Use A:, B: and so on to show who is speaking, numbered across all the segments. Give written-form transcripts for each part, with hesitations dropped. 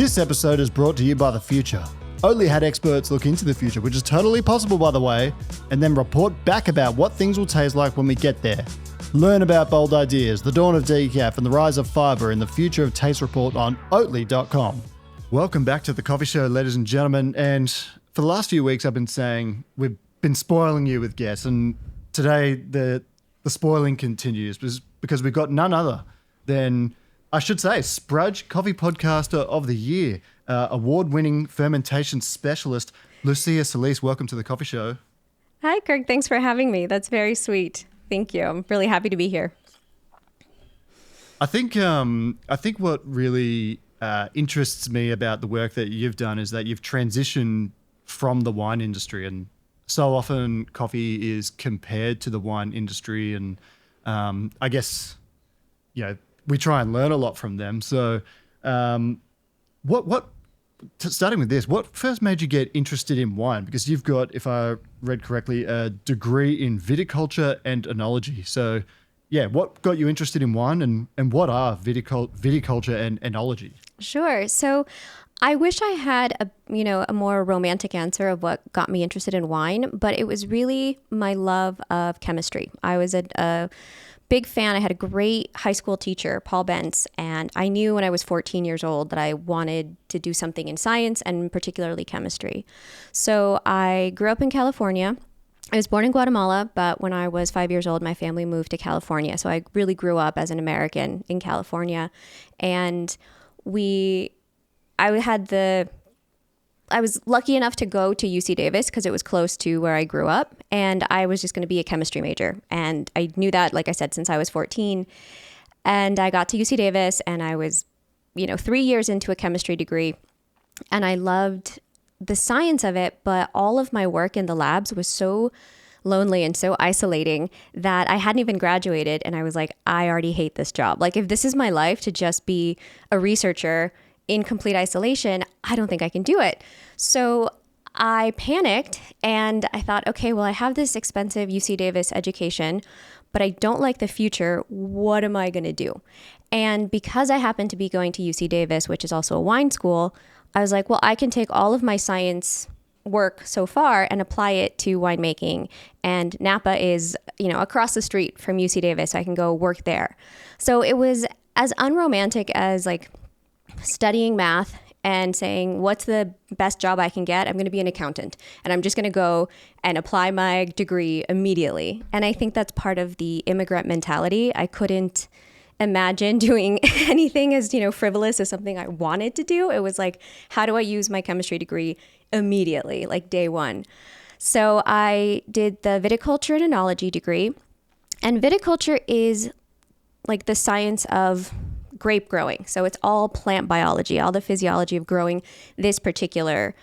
A: This episode is brought to you by the future. Oatly had experts look into the future, which is totally possible, by the way, and then report back about what things will taste like when we get there. Learn about bold ideas, the dawn of decaf, and the rise of fiber in the Future of Taste report on Oatly.com. Welcome back to the coffee show, ladies and gentlemen. And for the last few weeks, I've been saying we've been spoiling you with guests, and today the spoiling continues because we've got none other than, I should say, Sprudge Coffee Podcaster of the Year, award-winning fermentation specialist, Lucia Solis. Welcome to the coffee show.
B: Hi, Kirk. Thanks for having me. That's very sweet. Thank you. I'm really happy to be here.
A: I think what really interests me about the work that you've done is that you've transitioned from the wine industry, and so often coffee is compared to the wine industry, and I guess we try and learn a lot from them. So, starting with this, what first made you get interested in wine? Because you've got, if I read correctly, a degree in Viticulture and Enology. So, yeah, what got you interested in wine, and what are viticulture and enology?
B: Sure. So, I wish I had a more romantic answer of what got me interested in wine, but it was really my love of chemistry. I was a big fan. I had a great high school teacher, Paul Bentz, and I knew when I was 14 years old that I wanted to do something in science and particularly chemistry. So I grew up in California. I was born in Guatemala, but when I was 5 years old, my family moved to California. So I really grew up as an American in California. And I was lucky enough to go to UC Davis because it was close to where I grew up, and I was just going to be a chemistry major. And I knew that, like I said, since I was 14. And I got to UC Davis, and I was, 3 years into a chemistry degree, and I loved the science of it, but all of my work in the labs was so lonely and so isolating that I hadn't even graduated, and I was like, I already hate this job. Like, if this is my life to just be a researcher in complete isolation, I don't think I can do it. So I panicked and I thought, okay, well, I have this expensive UC Davis education, but I don't like the future. What am I going to do? And because I happened to be going to UC Davis, which is also a wine school, I was like, well, I can take all of my science work so far and apply it to winemaking. And Napa is, across the street from UC Davis. So I can go work there. So it was as unromantic as studying math and saying, what's the best job I can get? I'm going to be an accountant, and I'm just going to go and apply my degree immediately. And I think that's part of the immigrant mentality. I couldn't imagine doing anything as, frivolous as something I wanted to do. It was like, how do I use my chemistry degree immediately, like day one? So I did the Viticulture and Enology degree, and viticulture is like the science of grape growing. So it's all plant biology, all the physiology of growing this particular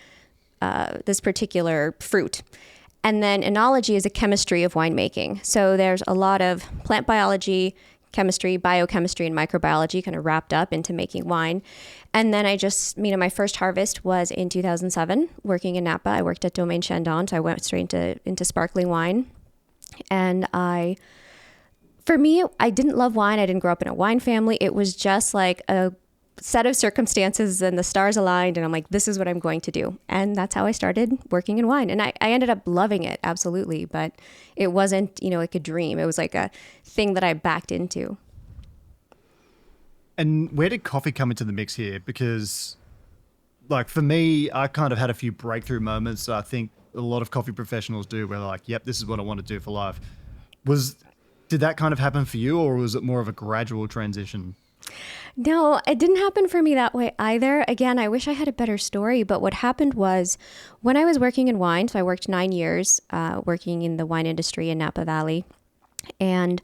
B: fruit. And then enology is a chemistry of winemaking. So there's a lot of plant biology, chemistry, biochemistry, and microbiology kind of wrapped up into making wine. And then I just, my first harvest was in 2007 working in Napa. I worked at Domaine Chandon, so I went straight into sparkling wine. And for me, I didn't love wine. I didn't grow up in a wine family. It was just like a set of circumstances and the stars aligned. And I'm like, this is what I'm going to do. And that's how I started working in wine. And I ended up loving it, absolutely. But it wasn't, like a dream. It was like a thing that I backed into.
A: And where did coffee come into the mix here? Because for me, I kind of had a few breakthrough moments. I think a lot of coffee professionals do, where they're like, yep, this is what I want to do for life. Did that kind of happen for you, or was it more of a gradual transition?
B: No, it didn't happen for me that way either. Again, I wish I had a better story, but what happened was when I was working in wine, so I worked 9 years working in the wine industry in Napa Valley. And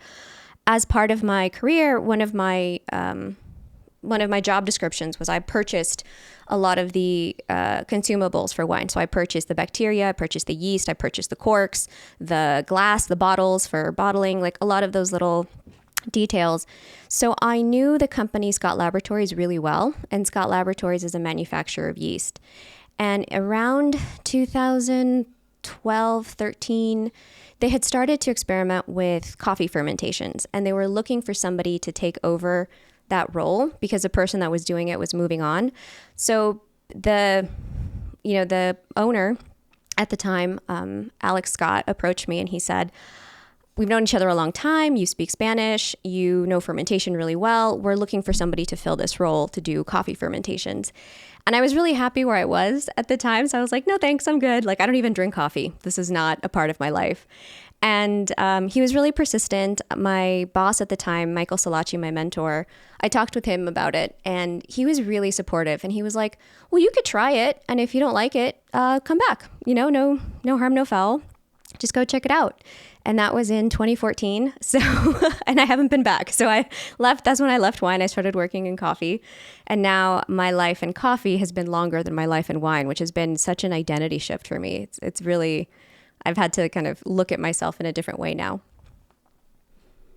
B: as part of my career, one of my job descriptions was I purchased a lot of the consumables for wine. So I purchased the bacteria, I purchased the yeast, I purchased the corks, the glass, the bottles for bottling, like a lot of those little details. So I knew the company Scott Laboratories really well, and Scott Laboratories is a manufacturer of yeast. And around 2012, 13, they had started to experiment with coffee fermentations, and they were looking for somebody to take over that role because the person that was doing it was moving on. So the owner at the time, Alex Scott, approached me and he said, we've known each other a long time. You speak Spanish. You know fermentation really well. We're looking for somebody to fill this role to do coffee fermentations. And I was really happy where I was at the time. So I was like, no, thanks. I'm good. Like, I don't even drink coffee. This is not a part of my life. And he was really persistent. My boss at the time, Michael Salachi, my mentor, I talked with him about it and he was really supportive. And he was like, well, you could try it. And if you don't like it, come back. No harm, no foul. Just go check it out. And that was in 2014. So, and I haven't been back. So I left, that's when I left wine. I started working in coffee. And now my life in coffee has been longer than my life in wine, which has been such an identity shift for me. It's really, I've had to kind of look at myself in a different way now.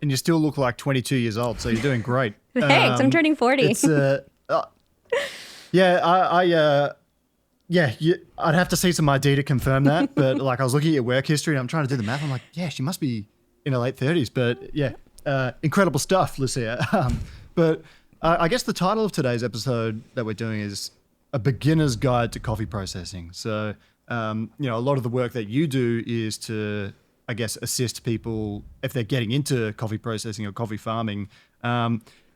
A: And you still look like 22 years old, so you're doing great.
B: Thanks, I'm turning 40.
A: It's, I'd have to see some ID to confirm that. But like, I was looking at your work history and I'm trying to do the math. I'm like, yeah, she must be in her late 30s. But yeah, incredible stuff, Lucia. But I guess the title of today's episode that we're doing is A Beginner's Guide to Coffee Processing. So, a lot of the work that you do is to, I guess, assist people if they're getting into coffee processing or coffee farming,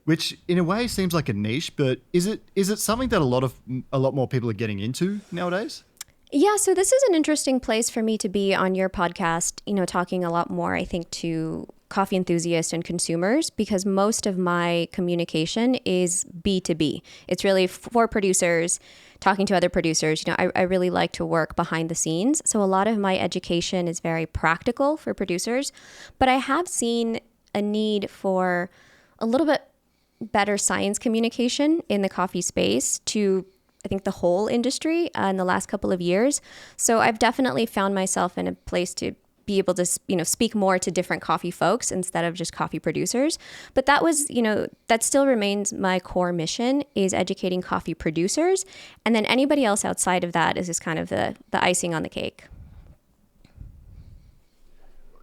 A: which in a way seems like a niche, but is it something that a lot more people are getting into nowadays?
B: Yeah, so this is an interesting place for me to be on your podcast, talking a lot more, I think, to coffee enthusiasts and consumers, because most of my communication is B2B. It's really for producers, talking to other producers. I really like to work behind the scenes. So a lot of my education is very practical for producers, but I have seen a need for a little bit better science communication in the coffee space to, I think, the whole industry in the last couple of years. So I've definitely found myself in a place to be able to, speak more to different coffee folks instead of just coffee producers. But that was, that still remains my core mission, is educating coffee producers. And then anybody else outside of that is just kind of the icing on the cake.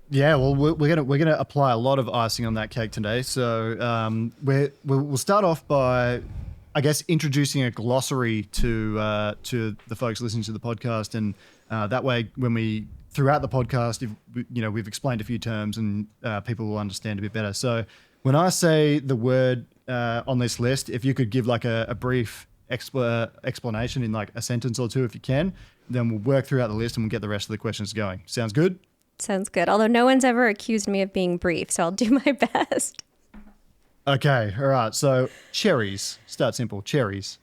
A: Yeah, well, we're gonna apply a lot of icing on that cake today. So we'll start off by, I guess, introducing a glossary to the folks listening to the podcast, and that way, when throughout the podcast, we've explained a few terms, and people will understand a bit better. So when I say the word on this list, if you could give like a brief explanation in like a sentence or two, if you can, then we'll work throughout the list and we'll get the rest of the questions going. Sounds good?
B: Sounds good. Although no one's ever accused me of being brief, so I'll do my best.
A: Okay. All right. So cherries. Start simple. Cherries.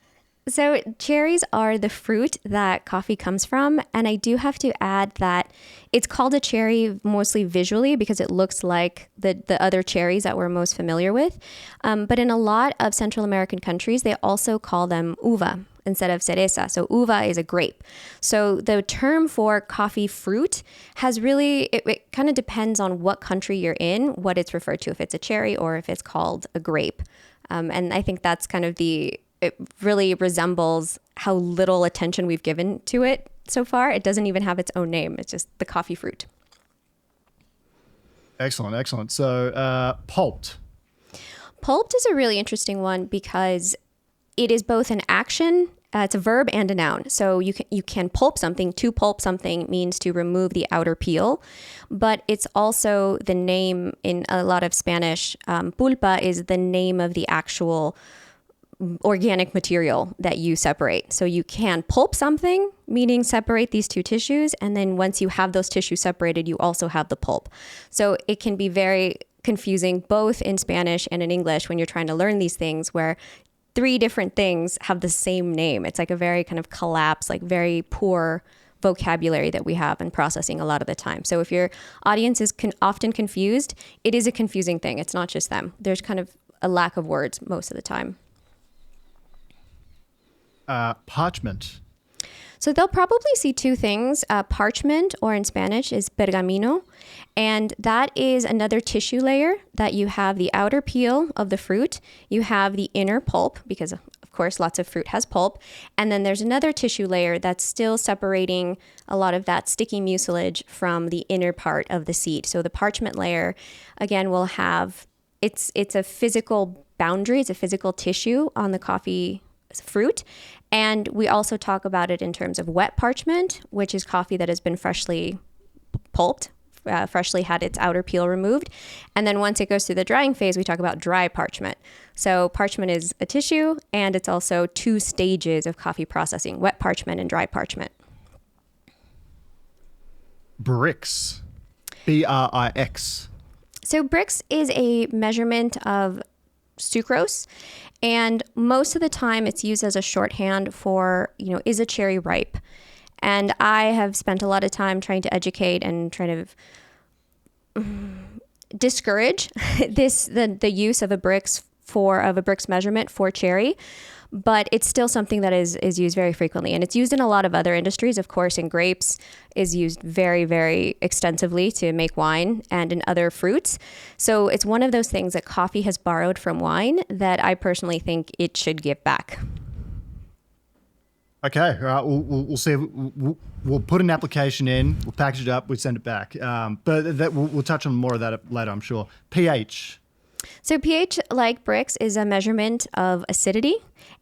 B: So cherries are the fruit that coffee comes from. And I do have to add that it's called a cherry mostly visually because it looks like the other cherries that we're most familiar with. But in a lot of Central American countries, they also call them uva instead of cereza. So uva is a grape. So the term for coffee fruit has really, it kind of depends on what country you're in, what it's referred to, if it's a cherry or if it's called a grape. And I think that's kind of it really resembles how little attention we've given to it so far. It doesn't even have its own name. It's just the coffee fruit.
A: Excellent. So pulped.
B: Pulped is a really interesting one because it is both an action, it's a verb and a noun. So you can pulp something. To pulp something means to remove the outer peel, but it's also the name in a lot of Spanish. Pulpa is the name of the actual organic material that you separate. So you can pulp something, meaning separate these two tissues. And then once you have those tissues separated, you also have the pulp. So it can be very confusing both in Spanish and in English when you're trying to learn these things, where three different things have the same name. It's like a very kind of collapsed, like very poor vocabulary that we have in processing a lot of the time. So if your audience is often confused, it is a confusing thing. It's not just them. There's kind of a lack of words most of the time.
A: Parchment.
B: So they'll probably see two things. Parchment, or in Spanish, is pergamino. And that is another tissue layer that you have the outer peel of the fruit. You have the inner pulp, because of course lots of fruit has pulp. And then there's another tissue layer that's still separating a lot of that sticky mucilage from the inner part of the seed. So the parchment layer, again, will have, it's a physical boundary. It's a physical tissue on the coffee fruit. And we also talk about it in terms of wet parchment, which is coffee that has been freshly pulped, freshly had its outer peel removed. And then once it goes through the drying phase, we talk about dry parchment. So parchment is a tissue, and it's also 2 stages of coffee processing, wet parchment and dry parchment.
A: Brix. Brix.
B: So Brix is a measurement of sucrose, and most of the time it's used as a shorthand for, is a cherry ripe? And I have spent a lot of time trying to educate and trying to discourage the use of a Brix measurement for cherry, but it's still something that is used very frequently, and it's used in a lot of other industries. Of course, in grapes is used very, very extensively to make wine, and in other fruits. So it's one of those things that coffee has borrowed from wine that I personally think it should give back.
A: Okay, all right. We'll see. We'll put an application in. We'll package it up. We send it back. But we'll touch on more of that later, I'm sure. pH.
B: So pH, like Brix, is a measurement of acidity,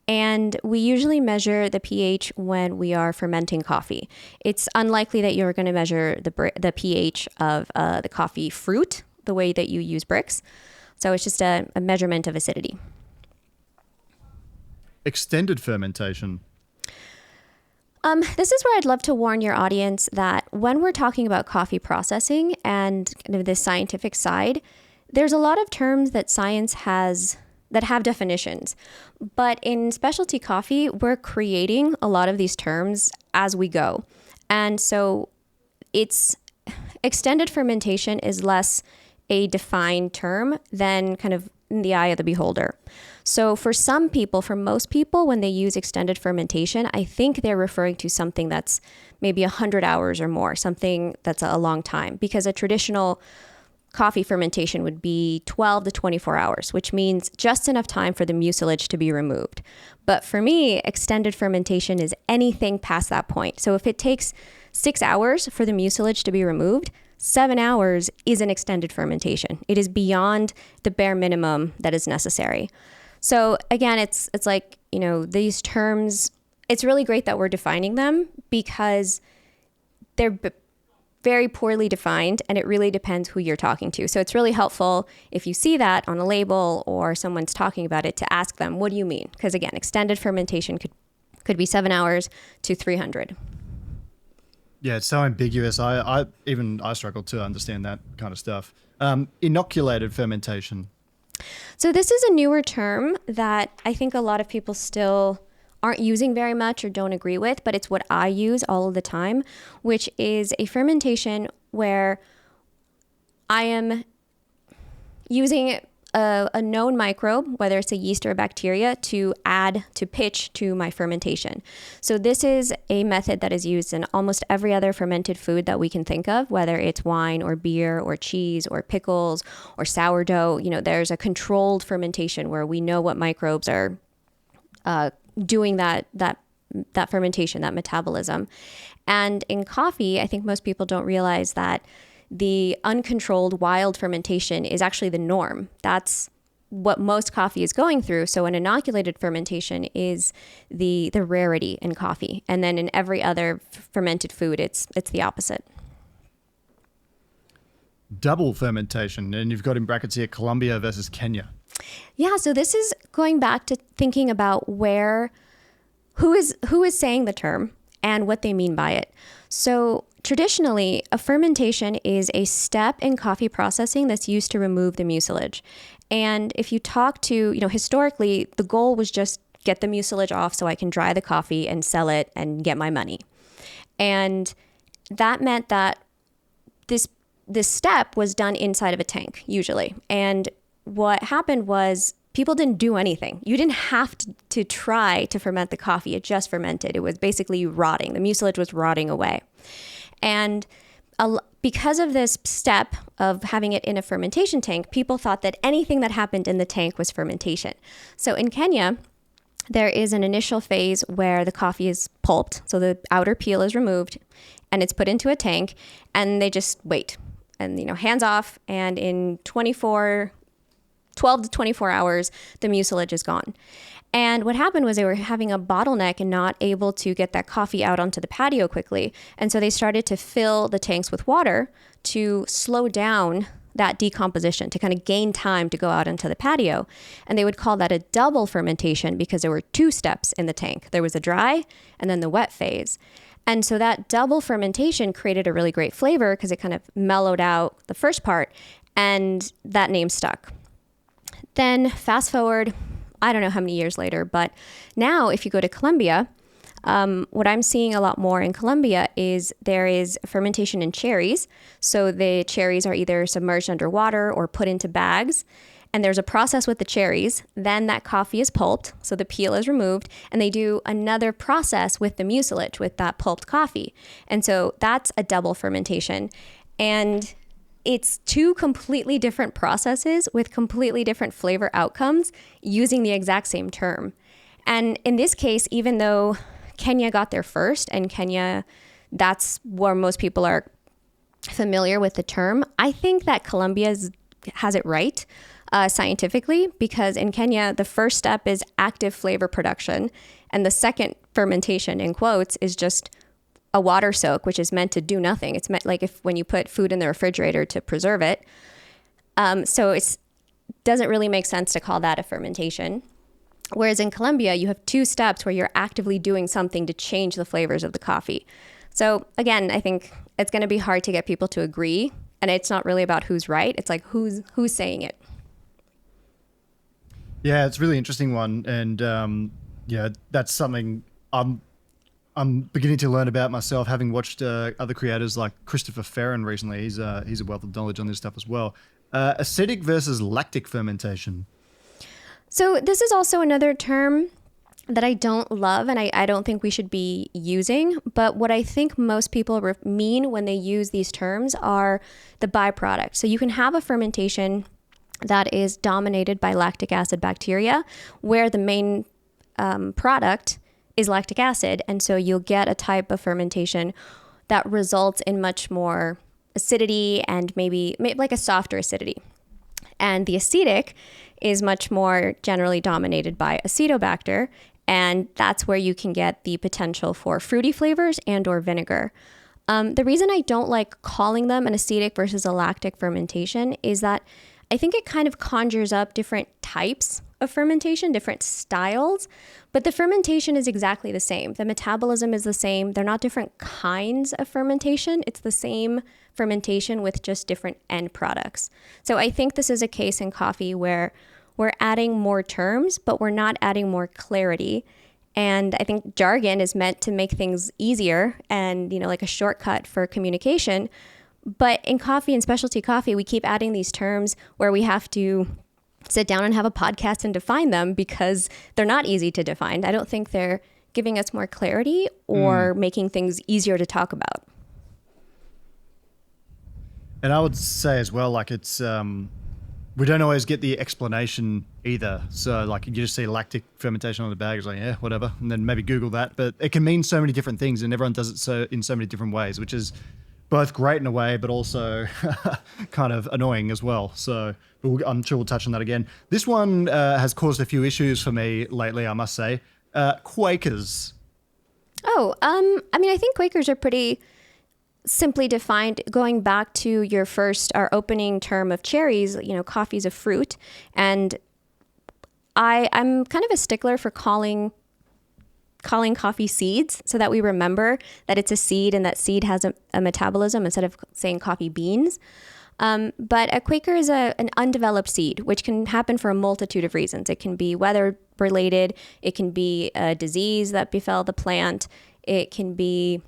B: and we usually measure the pH when we are fermenting coffee. It's unlikely that you're going to measure the pH of the coffee fruit the way that you use Brix. So it's just a measurement of acidity.
A: Extended fermentation.
B: This is where I'd love to warn your audience that when we're talking about coffee processing and kind of the scientific side, there's a lot of terms that science has that have definitions. But in specialty coffee, we're creating a lot of these terms as we go. And so it's extended fermentation is less a defined term than kind of in the eye of the beholder. So for some people, for most people, when they use extended fermentation, I think they're referring to something that's maybe 100 hours or more, something that's a long time, because a traditional coffee fermentation would be 12 to 24 hours, which means just enough time for the mucilage to be removed. But for me, extended fermentation is anything past that point. So if it takes 6 hours for the mucilage to be removed, 7 hours is an extended fermentation. It is beyond the bare minimum that is necessary. So again, it's like, these terms, it's really great that we're defining them because they're very poorly defined, and it really depends who you're talking to. So it's really helpful if you see that on a label or someone's talking about it to ask them, what do you mean? Because again, extended fermentation could be 7 hours to 300.
A: Yeah, it's so ambiguous. I struggle to understand that kind of stuff. Inoculated fermentation.
B: So this is a newer term that I think a lot of people still aren't using very much or don't agree with, but it's what I use all of the time, which is a fermentation where I am using a known microbe, whether it's a yeast or a bacteria, to add to pitch to my fermentation. So this is a method that is used in almost every other fermented food that we can think of, whether it's wine or beer or cheese or pickles or sourdough. There's a controlled fermentation where we know what microbes are doing that fermentation, that metabolism. And in coffee, I think most people don't realize that the uncontrolled wild fermentation is actually the norm. That's what most coffee is going through. So an inoculated fermentation is the rarity in coffee. And then in every other fermented food, it's the opposite.
A: Double fermentation, and you've got in brackets here Colombia versus Kenya.
B: Yeah, so this is going back to thinking about who is saying the term and what they mean by it. So traditionally, a fermentation is a step in coffee processing that's used to remove the mucilage. And if you talk to, historically, the goal was just get the mucilage off so I can dry the coffee and sell it and get my money. And that meant that this step was done inside of a tank, usually. And what happened was people didn't do anything. You didn't have to try to ferment the coffee. It just fermented. It was basically rotting. The mucilage was rotting away. And because of this step of having it in a fermentation tank, people thought that anything that happened in the tank was fermentation. So in Kenya, there is an initial phase where the coffee is pulped. So the outer peel is removed and it's put into a tank, and they just wait and, hands off. And in 24 12 to 24 hours, the mucilage is gone. And what happened was they were having a bottleneck and not able to get that coffee out onto the patio quickly. And so they started to fill the tanks with water to slow down that decomposition, to kind of gain time to go out into the patio. And they would call that a double fermentation because there were 2 steps in the tank. There was a dry and then the wet phase. And so that double fermentation created a really great flavor because it kind of mellowed out the first part, and that name stuck. Then fast forward, I don't know how many years later, but now if you go to Colombia, what I'm seeing a lot more in Colombia is there is fermentation in cherries. So the cherries are either submerged underwater or put into bags. And there's a process with the cherries. Then that coffee is pulped, so the peel is removed, and they do another process with the mucilage, with that pulped coffee. And so that's a double fermentation. And it's 2 completely different processes with completely different flavor outcomes using the exact same term. And in this case, even though Kenya got there first, and Kenya, that's where most people are familiar with the term, I think that Colombia has it right scientifically, because in Kenya, the first step is active flavor production, and the second fermentation, in quotes, is just a water soak, which is meant to do nothing. It's meant like when you put food in the refrigerator to preserve it. So it doesn't really make sense to call that a fermentation. Whereas in Colombia, you have 2 steps where you're actively doing something to change the flavors of the coffee. So again, I think it's going to be hard to get people to agree, and it's not really about who's right. It's like who's saying it.
A: Yeah, it's a really interesting one, and that's something I'm beginning to learn about myself, having watched other creators like Christopher Ferrin recently. He's a wealth of knowledge on this stuff as well. Acidic versus lactic fermentation.
B: So this is also another term that I don't love, and I don't think we should be using. But what I think most people mean when they use these terms are the byproduct. So you can have a fermentation that is dominated by lactic acid bacteria, where the main product is lactic acid. And so you'll get a type of fermentation that results in much more acidity and maybe like a softer acidity. And the acetic is much more generally dominated by acetobacter, and that's where you can get the potential for fruity flavors and or vinegar. The reason I don't like calling them an acetic versus a lactic fermentation is that I think it kind of conjures up different types of fermentation, different styles, but the fermentation is exactly the same. The metabolism is the same. They're not different kinds of fermentation. It's the same fermentation with just different end products. So I think this is a case in coffee where we're adding more terms, but we're not adding more clarity. And I think jargon is meant to make things easier and, like a shortcut for communication. But in coffee and specialty coffee, we keep adding these terms where we have to sit down and have a podcast and define them because they're not easy to define. I don't think they're giving us more clarity or making things easier to talk about.
A: And I would say as well, like it's, we don't always get the explanation either. So like you just see lactic fermentation on the bag, it's like, yeah, whatever. And then maybe Google that, but it can mean so many different things and everyone does it in so many different ways, which is both great in a way, but also kind of annoying as well. So I'm sure we'll touch on that again. This one has caused a few issues for me lately, I must say. Quakers.
B: I think Quakers are pretty simply defined. Going back to our opening term of cherries, coffee's a fruit. And I'm kind of a stickler for calling coffee seeds so that we remember that it's a seed and that seed has a metabolism instead of saying coffee beans. But a Quaker is an undeveloped seed, which can happen for a multitude of reasons. It can be weather related. It can be a disease that befell the plant. It can be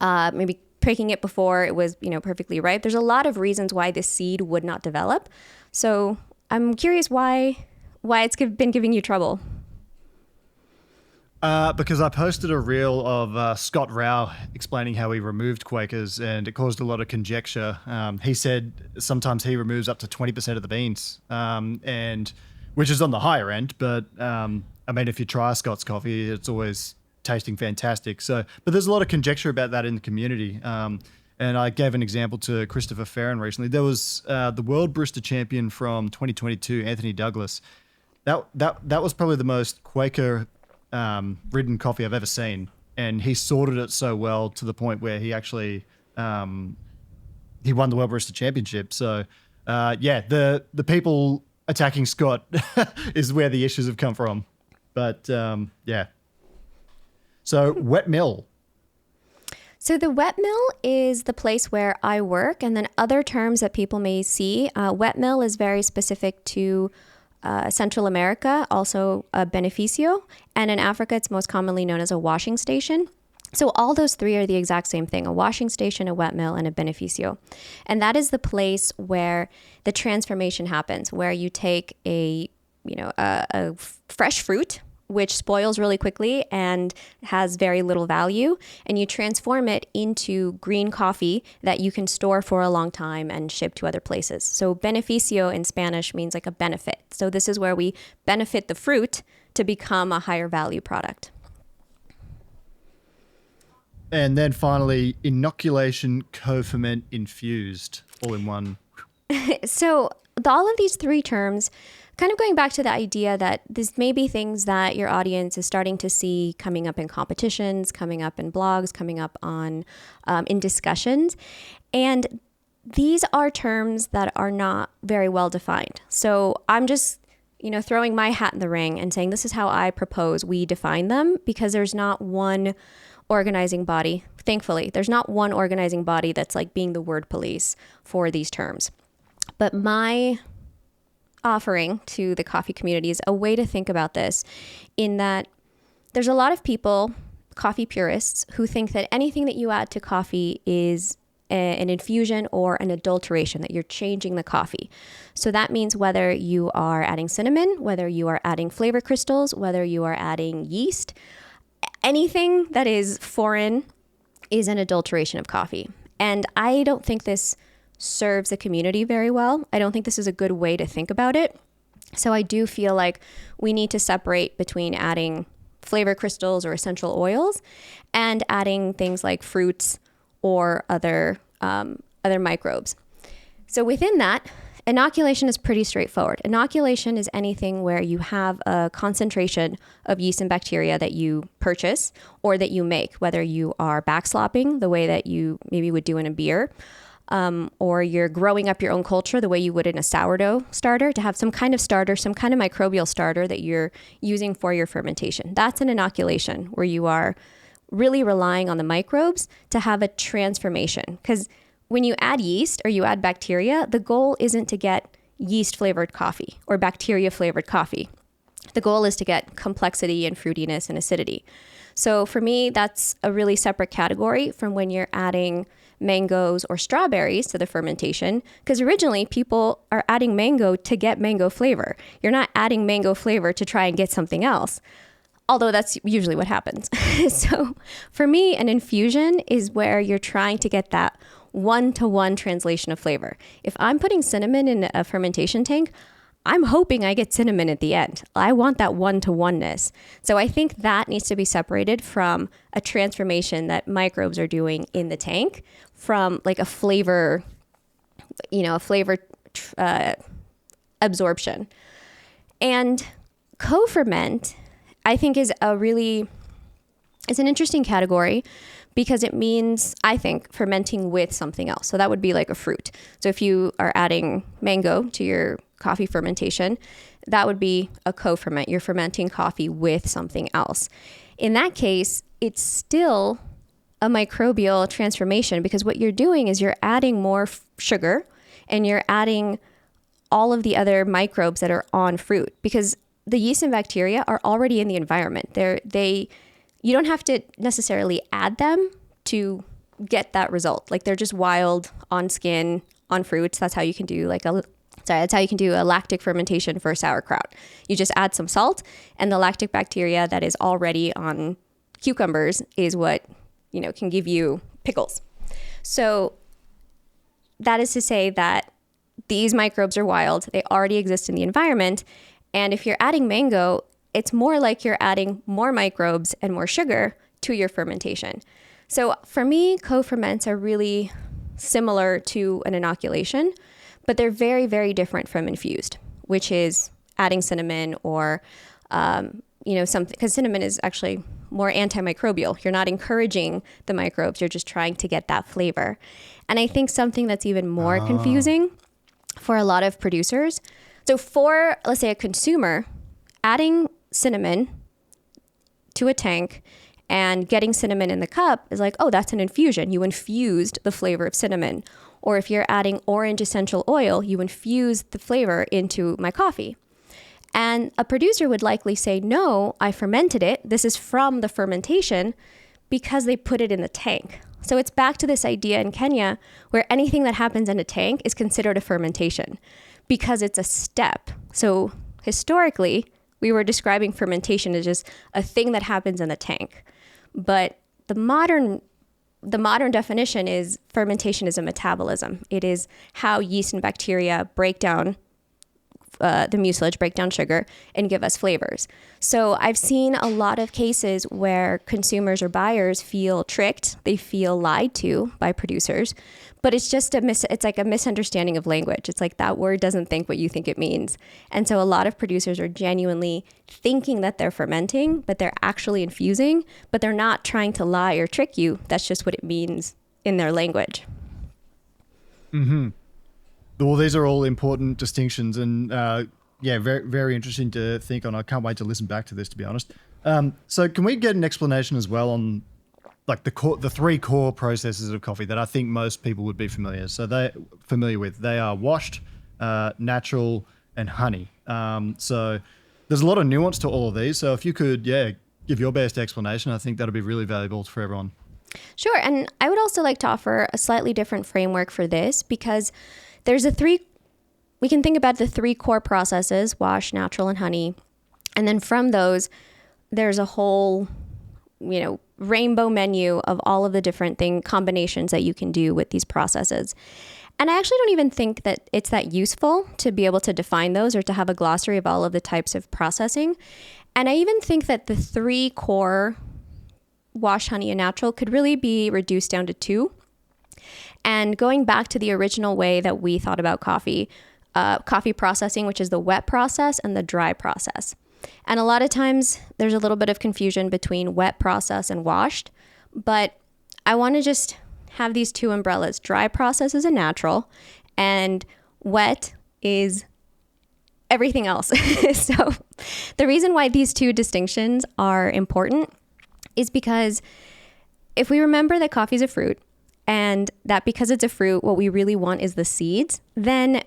B: maybe picking it before it was, perfectly ripe. There's a lot of reasons why this seed would not develop. So I'm curious why it's been giving you trouble.
A: Because I posted a reel of Scott Rao explaining how he removed Quakers, and it caused a lot of conjecture. He said sometimes he removes up to 20% of the beans, and which is on the higher end. But if you try Scott's coffee, it's always tasting fantastic. So, but there's a lot of conjecture about that in the community. And I gave an example to Christopher Farron recently. There was the world barista champion from 2022, Anthony Douglas. That was probably the most Quaker ridden coffee I've ever seen. And he sorted it so well to the point where he actually he won the world barista championship. So the people attacking Scott is where the issues have come from. But yeah. So wet mill.
B: So the wet mill is the place where I work, and then other terms that people may see. Wet mill is very specific to Central America, also a beneficio, and in Africa it's most commonly known as a washing station. So all those three are the exact same thing: a washing station, a wet mill, and a beneficio. And that is the place where the transformation happens, where you take a fresh fruit, which spoils really quickly and has very little value, and you transform it into green coffee that you can store for a long time and ship to other places. So beneficio in Spanish means like a benefit. So this is where we benefit the fruit to become a higher value product.
A: And then finally, inoculation, co-ferment, infused, all in one.
B: So all of these three terms, kind of going back to the idea that this may be things that your audience is starting to see coming up in competitions, coming up in blogs, coming up on in discussions. And these are terms that are not very well defined. So I'm just, throwing my hat in the ring and saying this is how I propose we define them, because there's not one organizing body. Thankfully, there's not one organizing body that's like being the word police for these terms. But my offering to the coffee community is a way to think about this, in that there's a lot of people, coffee purists, who think that anything that you add to coffee is an infusion or an adulteration, that you're changing the coffee. So that means whether you are adding cinnamon, whether you are adding flavor crystals, whether you are adding yeast, anything that is foreign is an adulteration of coffee. And I don't think this serves the community very well. I don't think this is a good way to think about it. So I do feel like we need to separate between adding flavor crystals or essential oils and adding things like fruits or other microbes. So within that, inoculation is pretty straightforward. Inoculation is anything where you have a concentration of yeast and bacteria that you purchase or that you make, whether you are backslopping the way that you maybe would do in a beer, or you're growing up your own culture the way you would in a sourdough starter, to have some kind of starter, some kind of microbial starter that you're using for your fermentation. That's an inoculation, where you are really relying on the microbes to have a transformation. Because when you add yeast or you add bacteria, the goal isn't to get yeast flavored coffee or bacteria flavored coffee. The goal is to get complexity and fruitiness and acidity. So for me, that's a really separate category from when you're adding mangoes or strawberries to the fermentation, because originally people are adding mango to get mango flavor. You're not adding mango flavor to try and get something else, although that's usually what happens. So for me, an infusion is where you're trying to get that one-to-one translation of flavor. If I'm putting cinnamon in a fermentation tank, I'm hoping I get cinnamon at the end. I want that one-to-oneness. So I think that needs to be separated from a transformation that microbes are doing in the tank, from like a flavor absorption. And co-ferment, I think, is an interesting category, because it means, I think, fermenting with something else. So that would be like a fruit. So if you are adding mango to your coffee fermentation, that would be a co-ferment. You're fermenting coffee with something else. In that case, it's still a microbial transformation, because what you're doing is you're adding more sugar and you're adding all of the other microbes that are on fruit, because the yeast and bacteria are already in the environment. You don't have to necessarily add them to get that result. Like, they're just wild on skin, on fruits. That's how you can do a lactic fermentation for sauerkraut. You just add some salt, and the lactic bacteria that is already on cucumbers is what, can give you pickles. So that is to say that these microbes are wild. They already exist in the environment. And if you're adding mango, it's more like you're adding more microbes and more sugar to your fermentation. So for me, co-ferments are really similar to an inoculation, but they're very, very different from infused, which is adding cinnamon or, something, because cinnamon is actually more antimicrobial. You're not encouraging the microbes. You're just trying to get that flavor. And I think something that's even more confusing for a lot of producers. So for, let's say, a consumer, adding cinnamon to a tank and getting cinnamon in the cup is like, oh, that's an infusion. You infused the flavor of cinnamon. Or if you're adding orange essential oil, you infuse the flavor into my coffee. And a producer would likely say, no, I fermented it. This is from the fermentation because they put it in the tank. So it's back to this idea in Kenya where anything that happens in a tank is considered a fermentation because it's a step. So historically, we were describing fermentation as just a thing that happens in the tank. But the modern definition is fermentation is a metabolism. It is how yeast and bacteria break down the mucilage, break down sugar, and give us flavors. So I've seen a lot of cases where consumers or buyers feel tricked. They feel lied to by producers, but it's just it's like a misunderstanding of language. It's like that word doesn't think what you think it means. And so a lot of producers are genuinely thinking that they're fermenting, but they're actually infusing, but they're not trying to lie or trick you. That's just what it means in their language.
A: Mm-hmm. Well, these are all important distinctions and, very, very interesting to think on. I can't wait to listen back to this, to be honest. So can we get an explanation as well on like the three core processes of coffee that I think most people would be familiar with? They are washed, natural, and honey. So there's a lot of nuance to all of these. So if you could, give your best explanation, I think that'll be really valuable for everyone.
B: Sure. And I would also like to offer a slightly different framework for this because we can think about the three core processes: wash, natural, and honey. And then from those, there's a whole, rainbow menu of all of the different combinations that you can do with these processes. And I actually don't even think that it's that useful to be able to define those or to have a glossary of all of the types of processing. And I even think that the three core, wash, honey, and natural, could really be reduced down to two. And going back to the original way that we thought about coffee processing, which is the wet process and the dry process. And a lot of times there's a little bit of confusion between wet process and washed, but I want to just have these two umbrellas. Dry process is a natural and wet is everything else. So the reason why these two distinctions are important is because if we remember that coffee is a fruit, and that because it's a fruit, what we really want is the seeds, then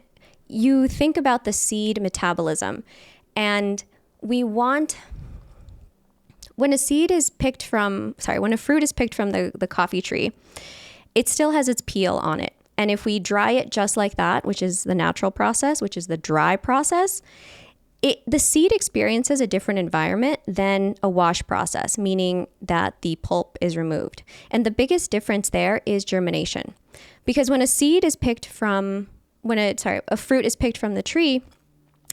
B: you think about the seed metabolism. And when a fruit is picked from the coffee tree, it still has its peel on it. And if we dry it just like that, which is the natural process, which is the dry process, the seed experiences a different environment than a wash process, meaning that the pulp is removed. And the biggest difference there is germination. Because when a fruit is picked from the tree,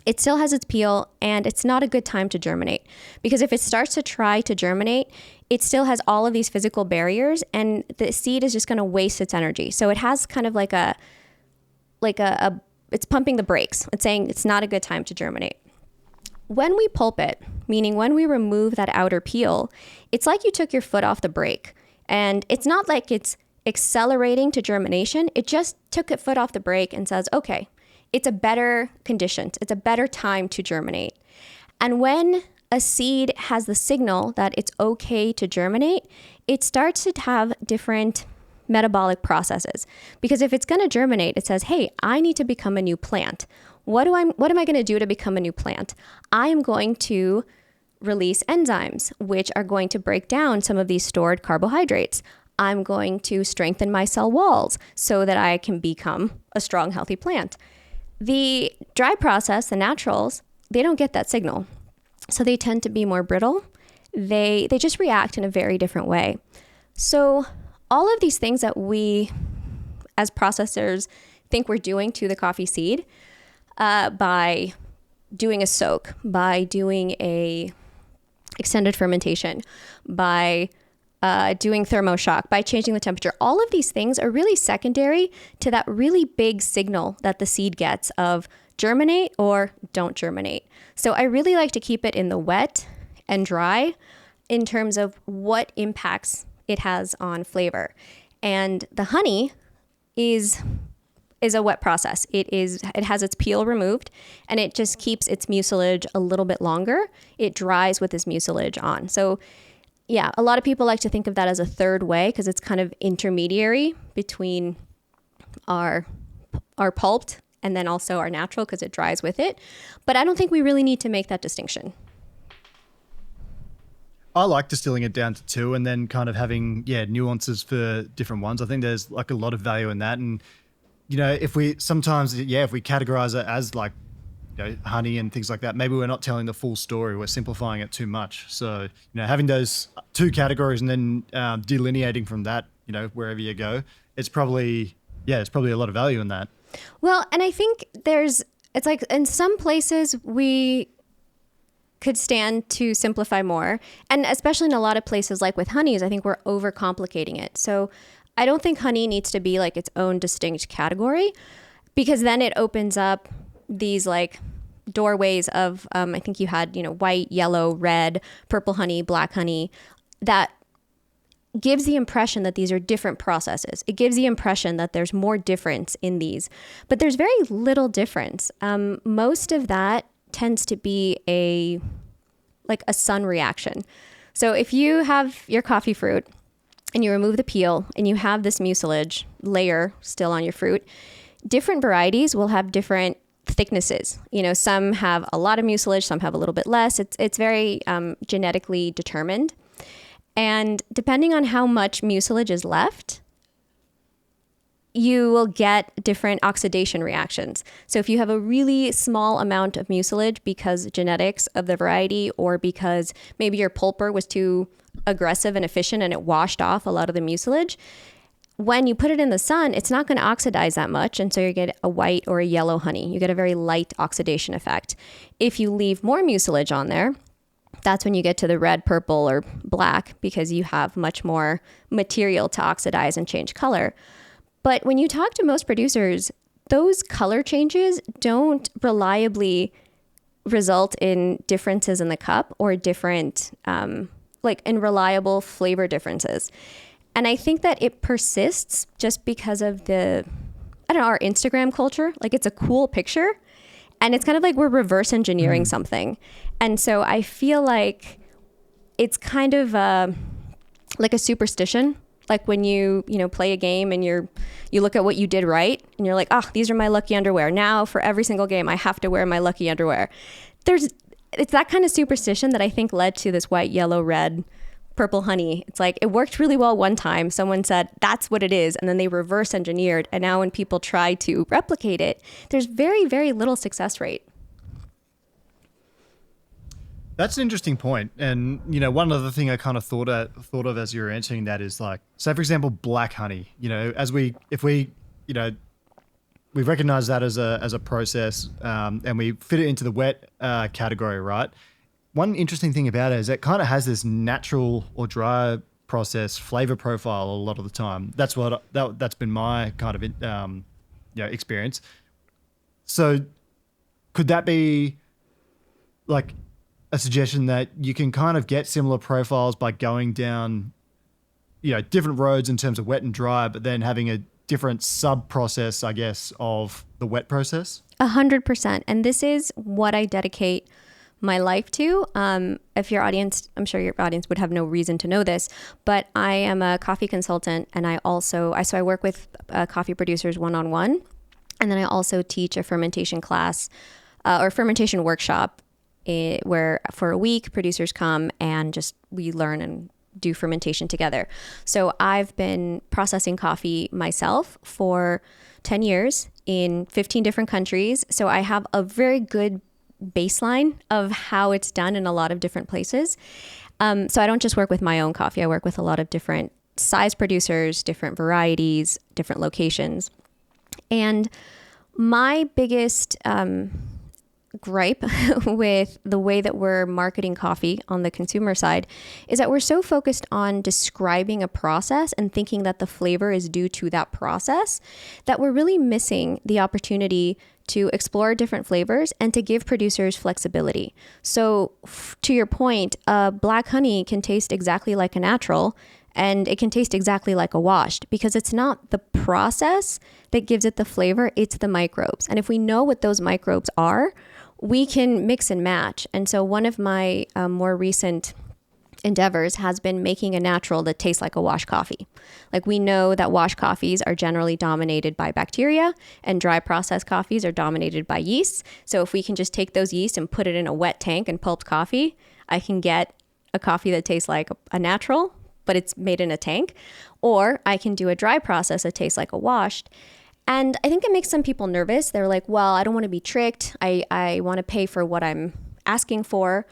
B: it still has its peel and it's not a good time to germinate. Because if it starts to try to germinate, it still has all of these physical barriers and the seed is just going to waste its energy. So it has kind of it's pumping the brakes. It's saying it's not a good time to germinate. When we pulp it, meaning when we remove that outer peel, it's like you took your foot off the brake. And it's not like it's accelerating to germination. It just took a foot off the brake and says, okay, it's a better condition. It's a better time to germinate. And when a seed has the signal that it's okay to germinate, it starts to have different metabolic processes. Because if it's going to germinate, it says, hey, I need to become a new plant. What am I going to do to become a new plant? I am going to release enzymes, which are going to break down some of these stored carbohydrates. I'm going to strengthen my cell walls so that I can become a strong, healthy plant. The dry process, the naturals, they don't get that signal. So they tend to be more brittle. They just react in a very different way. So all of these things that we, as processors, think we're doing to the coffee seed, by doing a soak, by doing a extended fermentation, by doing thermoshock, by changing the temperature. All of these things are really secondary to that really big signal that the seed gets of germinate or don't germinate. So I really like to keep it in the wet and dry in terms of what impacts it has on flavor. And the honey is a wet process. It has its peel removed, and it just keeps its mucilage a little bit longer. It dries with its mucilage on. So yeah, a lot of people like to think of that as a third way because it's kind of intermediary between our pulped and then also our natural because it dries with it. But I don't think we really need to make that distinction.
A: I like distilling it down to 2 and then kind of having, nuances for different ones. I think there's like a lot of value in that. And, if we categorize it as like, honey and things like that, maybe we're not telling the full story. We're simplifying it too much. So, having those 2 categories and then delineating from that, wherever you go, it's probably a lot of value in that.
B: Well, and I think it's like in some places we could stand to simplify more. And especially in a lot of places like with honeys, I think we're overcomplicating it. So I don't think honey needs to be like its own distinct category because then it opens up these like doorways of, I think you had, white, yellow, red, purple honey, black honey, that gives the impression that these are different processes. It gives the impression that there's more difference in these, but there's very little difference. Most of that tends to be a sun reaction. So if you have your coffee fruit and you remove the peel and you have this mucilage layer still on your fruit, different varieties will have different thicknesses. Some have a lot of mucilage, some have a little bit less. It's very genetically determined. And depending on how much mucilage is left, you will get different oxidation reactions. So if you have a really small amount of mucilage because genetics of the variety or because maybe your pulper was too aggressive and efficient and it washed off a lot of the mucilage, when you put it in the sun, it's not going to oxidize that much. And so you get a white or a yellow honey. You get a very light oxidation effect. If you leave more mucilage on there, that's when you get to the red, purple, or black because you have much more material to oxidize and change color. But when you talk to most producers, those color changes don't reliably result in differences in the cup or different, in reliable flavor differences. And I think that it persists just because of our Instagram culture. Like it's a cool picture and it's kind of like we're reverse engineering something. And so I feel like it's kind of like a superstition. Like when you play a game and you look at what you did right and you're like, these are my lucky underwear. Now for every single game, I have to wear my lucky underwear. It's that kind of superstition that I think led to this white, yellow, red, purple honey. It's like it worked really well one time. Someone said that's what it is. And then they reverse engineered. And now when people try to replicate it, there's very, very little success rate.
A: That's an interesting point. And, one other thing I kind of thought of as you were answering that is like, say for example, black honey, if we recognize that as a process and we fit it into the wet category, right? One interesting thing about it is it kind of has this natural or dry process flavor profile a lot of the time. That's been my kind of experience. So could that be like a suggestion that you can kind of get similar profiles by going down, different roads in terms of wet and dry, but then having a different sub process, I guess, of the wet process?
B: 100%. And this is what I dedicate my life to. If your audience, I'm sure your audience would have no reason to know this, but I am a coffee consultant and I work with coffee producers one-on-one. And then I also teach a fermentation class or fermentation workshop where for a week producers come and just we learn and do fermentation together. So I've been processing coffee myself for 10 years in 15 different countries. So I have a very good baseline of how it's done in a lot of different places. So I don't just work with my own coffee. I work with a lot of different size producers, different varieties, different locations. And my biggest gripe with the way that we're marketing coffee on the consumer side is that we're so focused on describing a process and thinking that the flavor is due to that process that we're really missing the opportunity to explore different flavors and to give producers flexibility. So to your point, black honey can taste exactly like a natural, and it can taste exactly like a washed, because it's not the process that gives it the flavor, it's the microbes. And if we know what those microbes are, we can mix and match. And so one of my more recent endeavors has been making a natural that tastes like a wash coffee. Like, we know that wash coffees are generally dominated by bacteria and dry processed coffees are dominated by yeast. So if we can just take those yeast and put it in a wet tank and pulped coffee, I can get a coffee that tastes like a natural, but it's made in a tank. Or I can do a dry process that tastes like a washed. And I think it makes some people nervous. They're like, well, I don't want to be tricked. I want to pay for what I'm asking for.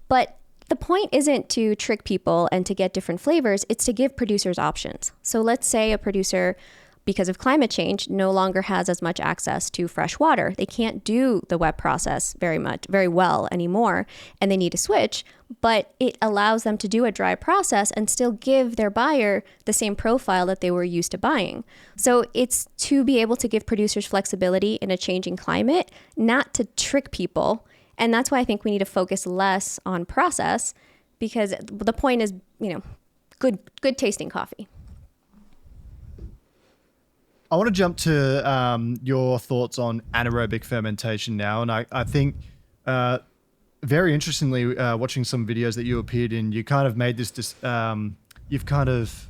B: But the point isn't to trick people and to get different flavors. It's to give producers options. So let's say a producer, because of climate change, no longer has as much access to fresh water. They can't do the wet process very well anymore, and they need to switch. But it allows them to do a dry process and still give their buyer the same profile that they were used to buying. So it's to be able to give producers flexibility in a changing climate, not to trick people. And that's why I think we need to focus less on process, because the point is, good tasting coffee.
A: I want to jump to your thoughts on anaerobic fermentation now. And I think very interestingly, watching some videos that you appeared in, you kind of made this, you've kind of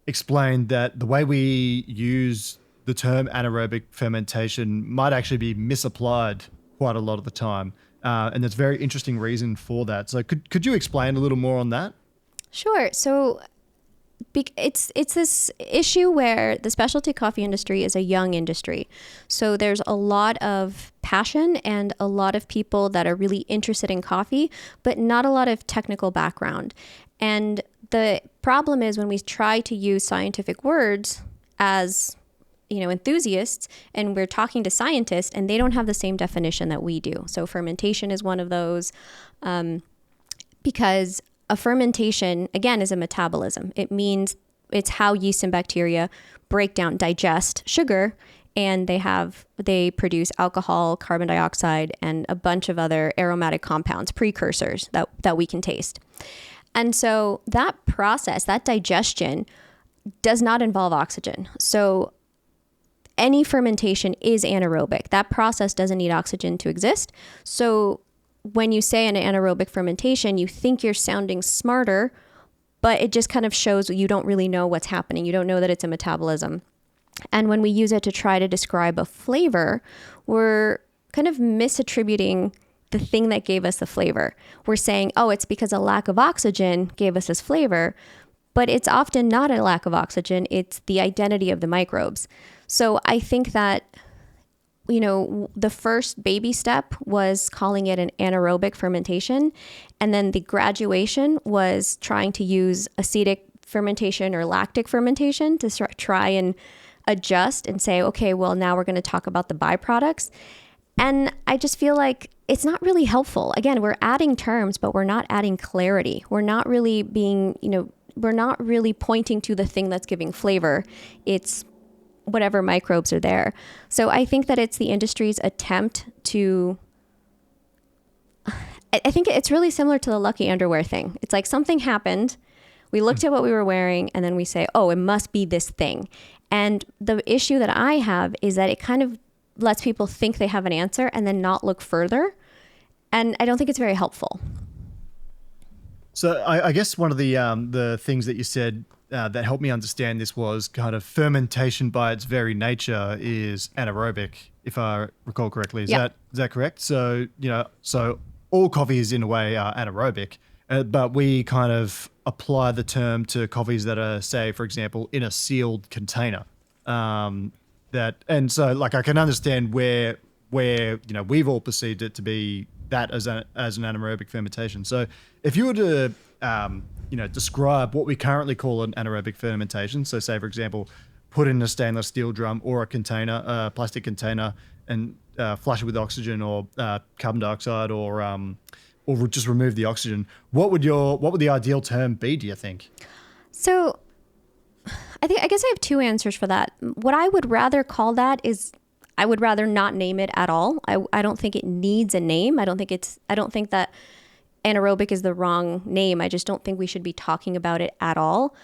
A: explained that the way we use the term anaerobic fermentation might actually be misapplied quite a lot of the time. And there's a very interesting reason for that. So could you explain a little more on that?
B: Sure. So it's this issue where the specialty coffee industry is a young industry. So there's a lot of passion and a lot of people that are really interested in coffee, but not a lot of technical background. And the problem is when we try to use scientific words as enthusiasts, and we're talking to scientists and they don't have the same definition that we do. So fermentation is one of those, because a fermentation, again, is a metabolism. It means it's how yeast and bacteria break down, digest sugar, and they produce alcohol, carbon dioxide, and a bunch of other aromatic compounds, precursors that we can taste. And so that process, that digestion, does not involve oxygen. So any fermentation is anaerobic. That process doesn't need oxygen to exist. So when you say an anaerobic fermentation, you think you're sounding smarter, but it just kind of shows you don't really know what's happening. You don't know that it's a metabolism. And when we use it to try to describe a flavor, we're kind of misattributing the thing that gave us the flavor. We're saying, oh, it's because a lack of oxygen gave us this flavor, but it's often not a lack of oxygen. It's the identity of the microbes. So I think that the first baby step was calling it an anaerobic fermentation. And then the graduation was trying to use acetic fermentation or lactic fermentation to try and adjust and say, okay, well, now we're going to talk about the byproducts. And I just feel like it's not really helpful. Again, we're adding terms, but we're not adding clarity. We're not really we're not really pointing to the thing that's giving flavor. It's whatever microbes are there. So I think that it's the industry's attempt to, I think it's really similar to the lucky underwear thing. It's like something happened, we looked at what we were wearing, and then we say, oh, it must be this thing. And the issue that I have is that it kind of lets people think they have an answer and then not look further. And I don't think it's very helpful.
A: So I guess one of the things that you said that helped me understand this was kind of fermentation by its very nature is anaerobic, if I recall correctly. Is that correct? So so all coffees in a way are anaerobic, but we kind of apply the term to coffees that are, say, for example, in a sealed container. And so like I can understand where we've all perceived it to be that as an anaerobic fermentation. So if you were to describe what we currently call an anaerobic fermentation, so say for example put it in a stainless steel drum or a container, a plastic container, and flush it with oxygen or carbon dioxide or just remove the oxygen. What would the ideal term be, do you think?
B: So I guess I have two answers for that. What I would rather call that is I would rather not name it at all. I don't think it needs a name. I don't think that anaerobic is the wrong name. I just don't think we should be talking about it at all.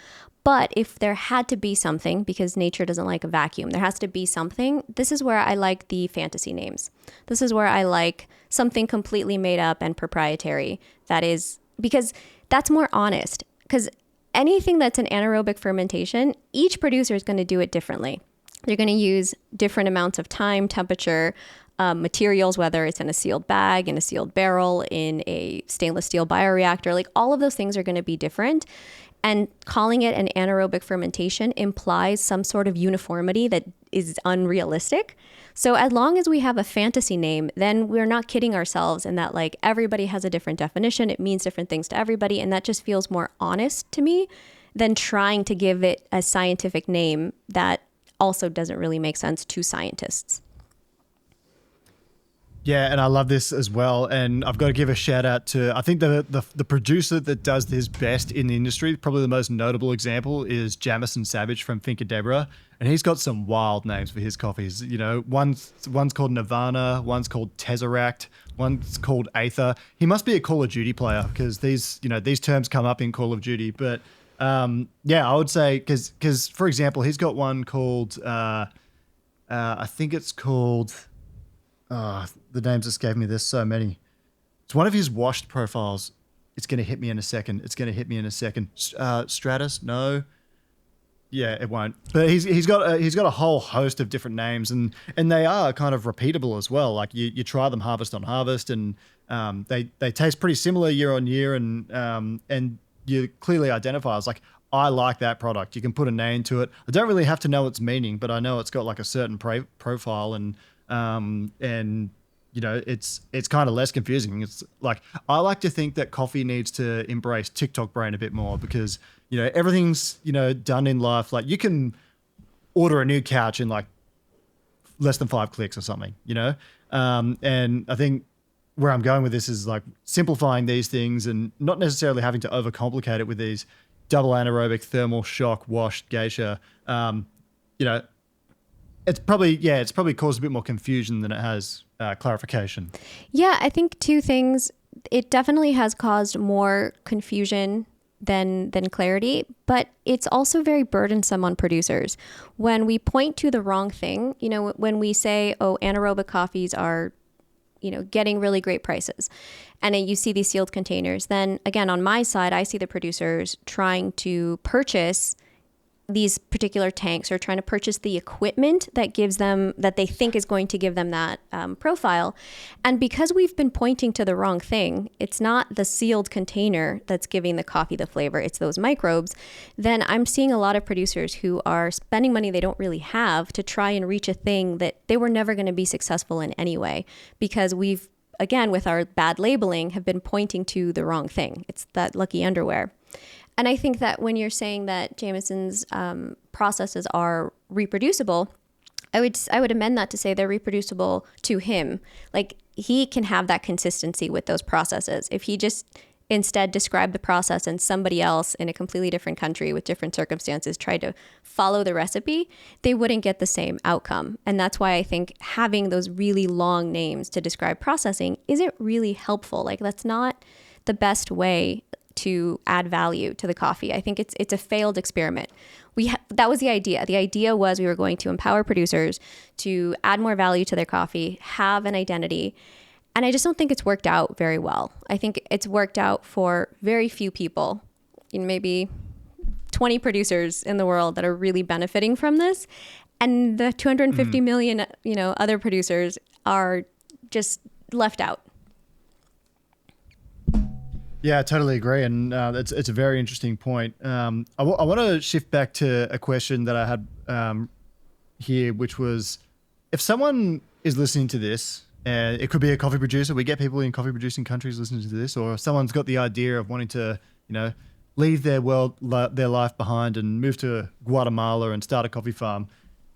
B: But if there had to be something, because nature doesn't like a vacuum, there has to be something. This is where I like the fantasy names. This is where I like something completely made up and proprietary. That is, because that's more honest. Because anything that's an anaerobic fermentation, each producer is going to do it differently. They're going to use different amounts of time, temperature, materials, whether it's in a sealed bag, in a sealed barrel, in a stainless steel bioreactor. Like all of those things are going to be different. And calling it an anaerobic fermentation implies some sort of uniformity that is unrealistic. So as long as we have a fantasy name, then we're not kidding ourselves in that like everybody has a different definition. It means different things to everybody. And that just feels more honest to me than trying to give it a scientific name that also doesn't really make sense to scientists.
A: Yeah, and I love this as well. And I've got to give a shout out to, I think the producer that does this best in the industry, probably the most notable example is Jamison Savage from Finca and he's got some wild names for his coffees. You know, one's called Nirvana, one's called Tesseract, one's called Aether. He must be a Call of Duty player because these terms come up in Call of Duty. But I would say because for example, he's got one called I think it's called. The names escape me. There's so many. It's one of his washed profiles. It's going to hit me in a second. Stratus? No. Yeah, it won't. But he's got a whole host of different names, and they are kind of repeatable as well. Like you try them harvest on harvest, and they taste pretty similar year on year, and you clearly identify as like, I like that product. You can put a name to it. I don't really have to know its meaning, but I know it's got like a certain profile and you know, it's kind of less confusing. It's like, I like to think that coffee needs to embrace TikTok brain a bit more because, you know, everything's, you know, done in life. Like you can order a new couch in like less than 5 clicks or something, you know? And I think where I'm going with this is like simplifying these things and not necessarily having to overcomplicate it with these double anaerobic, thermal shock, washed geisha. You know, it's probably caused a bit more confusion than it has clarification.
B: Yeah, I think two things. It definitely has caused more confusion than clarity, but it's also very burdensome on producers. When we point to the wrong thing, you know, when we say, oh, anaerobic coffees are, you know, getting really great prices, and you see these sealed containers, then again, on my side, I see the producers trying to purchase these particular tanks or trying to purchase the equipment that gives them, that they think is going to give them that profile. And because we've been pointing to the wrong thing, it's not the sealed container that's giving the coffee the flavor, it's those microbes, then I'm seeing a lot of producers who are spending money they don't really have to try and reach a thing that they were never going to be successful in anyway, because we've, again, with our bad labeling, have been pointing to the wrong thing. It's that lucky underwear. And I think that when you're saying that Jamison's processes are reproducible, I would amend that to say they're reproducible to him. Like he can have that consistency with those processes. If he just instead described the process and somebody else in a completely different country with different circumstances tried to follow the recipe, they wouldn't get the same outcome. And that's why I think having those really long names to describe processing isn't really helpful. Like that's not the best way to add value to the coffee. I think it's a failed experiment. That was the idea. The idea was we were going to empower producers to add more value to their coffee, have an identity. And I just don't think it's worked out very well. I think it's worked out for very few people, you know, maybe 20 producers in the world that are really benefiting from this. And the 250 million, you know, other producers are just left out.
A: Yeah, I totally agree. And it's a very interesting point. I want to shift back to a question that I had here, which was, if someone is listening to this, and it could be a coffee producer, we get people in coffee producing countries listening to this, or if someone's got the idea of wanting to, you know, leave their life behind and move to Guatemala and start a coffee farm,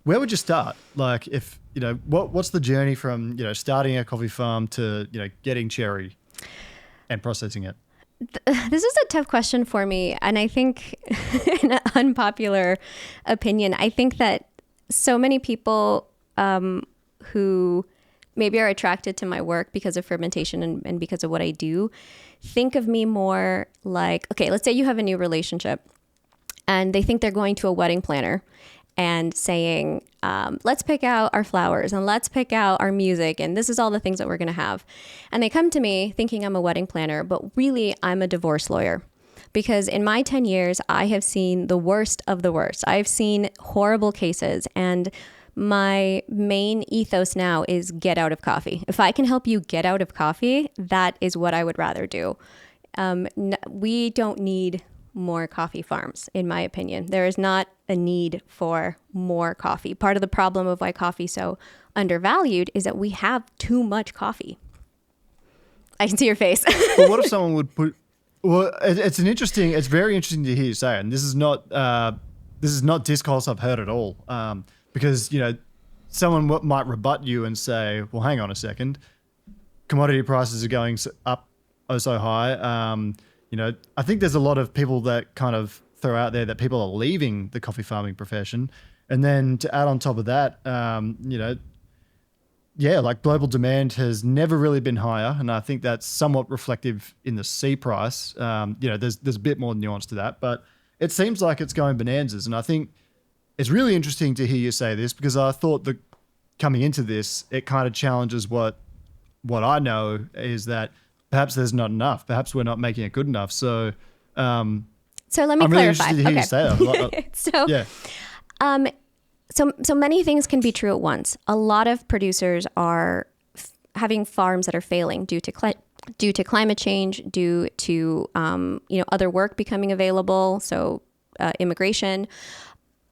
A: where would you start? Like, if what's the journey from starting a coffee farm to getting cherry and processing it?
B: This is a tough question for me, and I think an unpopular opinion. I think that so many people who maybe are attracted to my work because of fermentation and because of what I do, think of me more like, okay, let's say you have a new relationship and they think they're going to a wedding planner and saying, let's pick out our flowers and let's pick out our music and this is all the things that we're going to have. And they come to me thinking I'm a wedding planner, but really I'm a divorce lawyer. Because in my 10 years, I have seen the worst of the worst. I've seen horrible cases, and my main ethos now is get out of coffee. If I can help you get out of coffee, that is what I would rather do. We don't need more coffee farms, in my opinion. There is not a need for more coffee. Part of the problem of why coffee is so undervalued is that we have too much coffee. I can see your face.
A: But what if someone would put... Well, it's very interesting to hear you say it. And this is not discourse I've heard at all. Because, someone might rebut you and say, well, hang on a second. Commodity prices are going up so high. I think there's a lot of people that kind of throw out there that people are leaving the coffee farming profession. And then to add on top of that, like global demand has never really been higher. And I think that's somewhat reflective in the C price. There's a bit more nuance to that, but it seems like it's going bonanzas. And I think it's really interesting to hear you say this, because I thought that coming into this, it kind of challenges what I know is that perhaps there's not enough. Perhaps we're not making it good enough. So
B: let me
A: I'm really
B: clarify.
A: interested to hear you say that.
B: So many things can be true at once. A lot of producers are having farms that are failing due to climate change, due to other work becoming available. So immigration.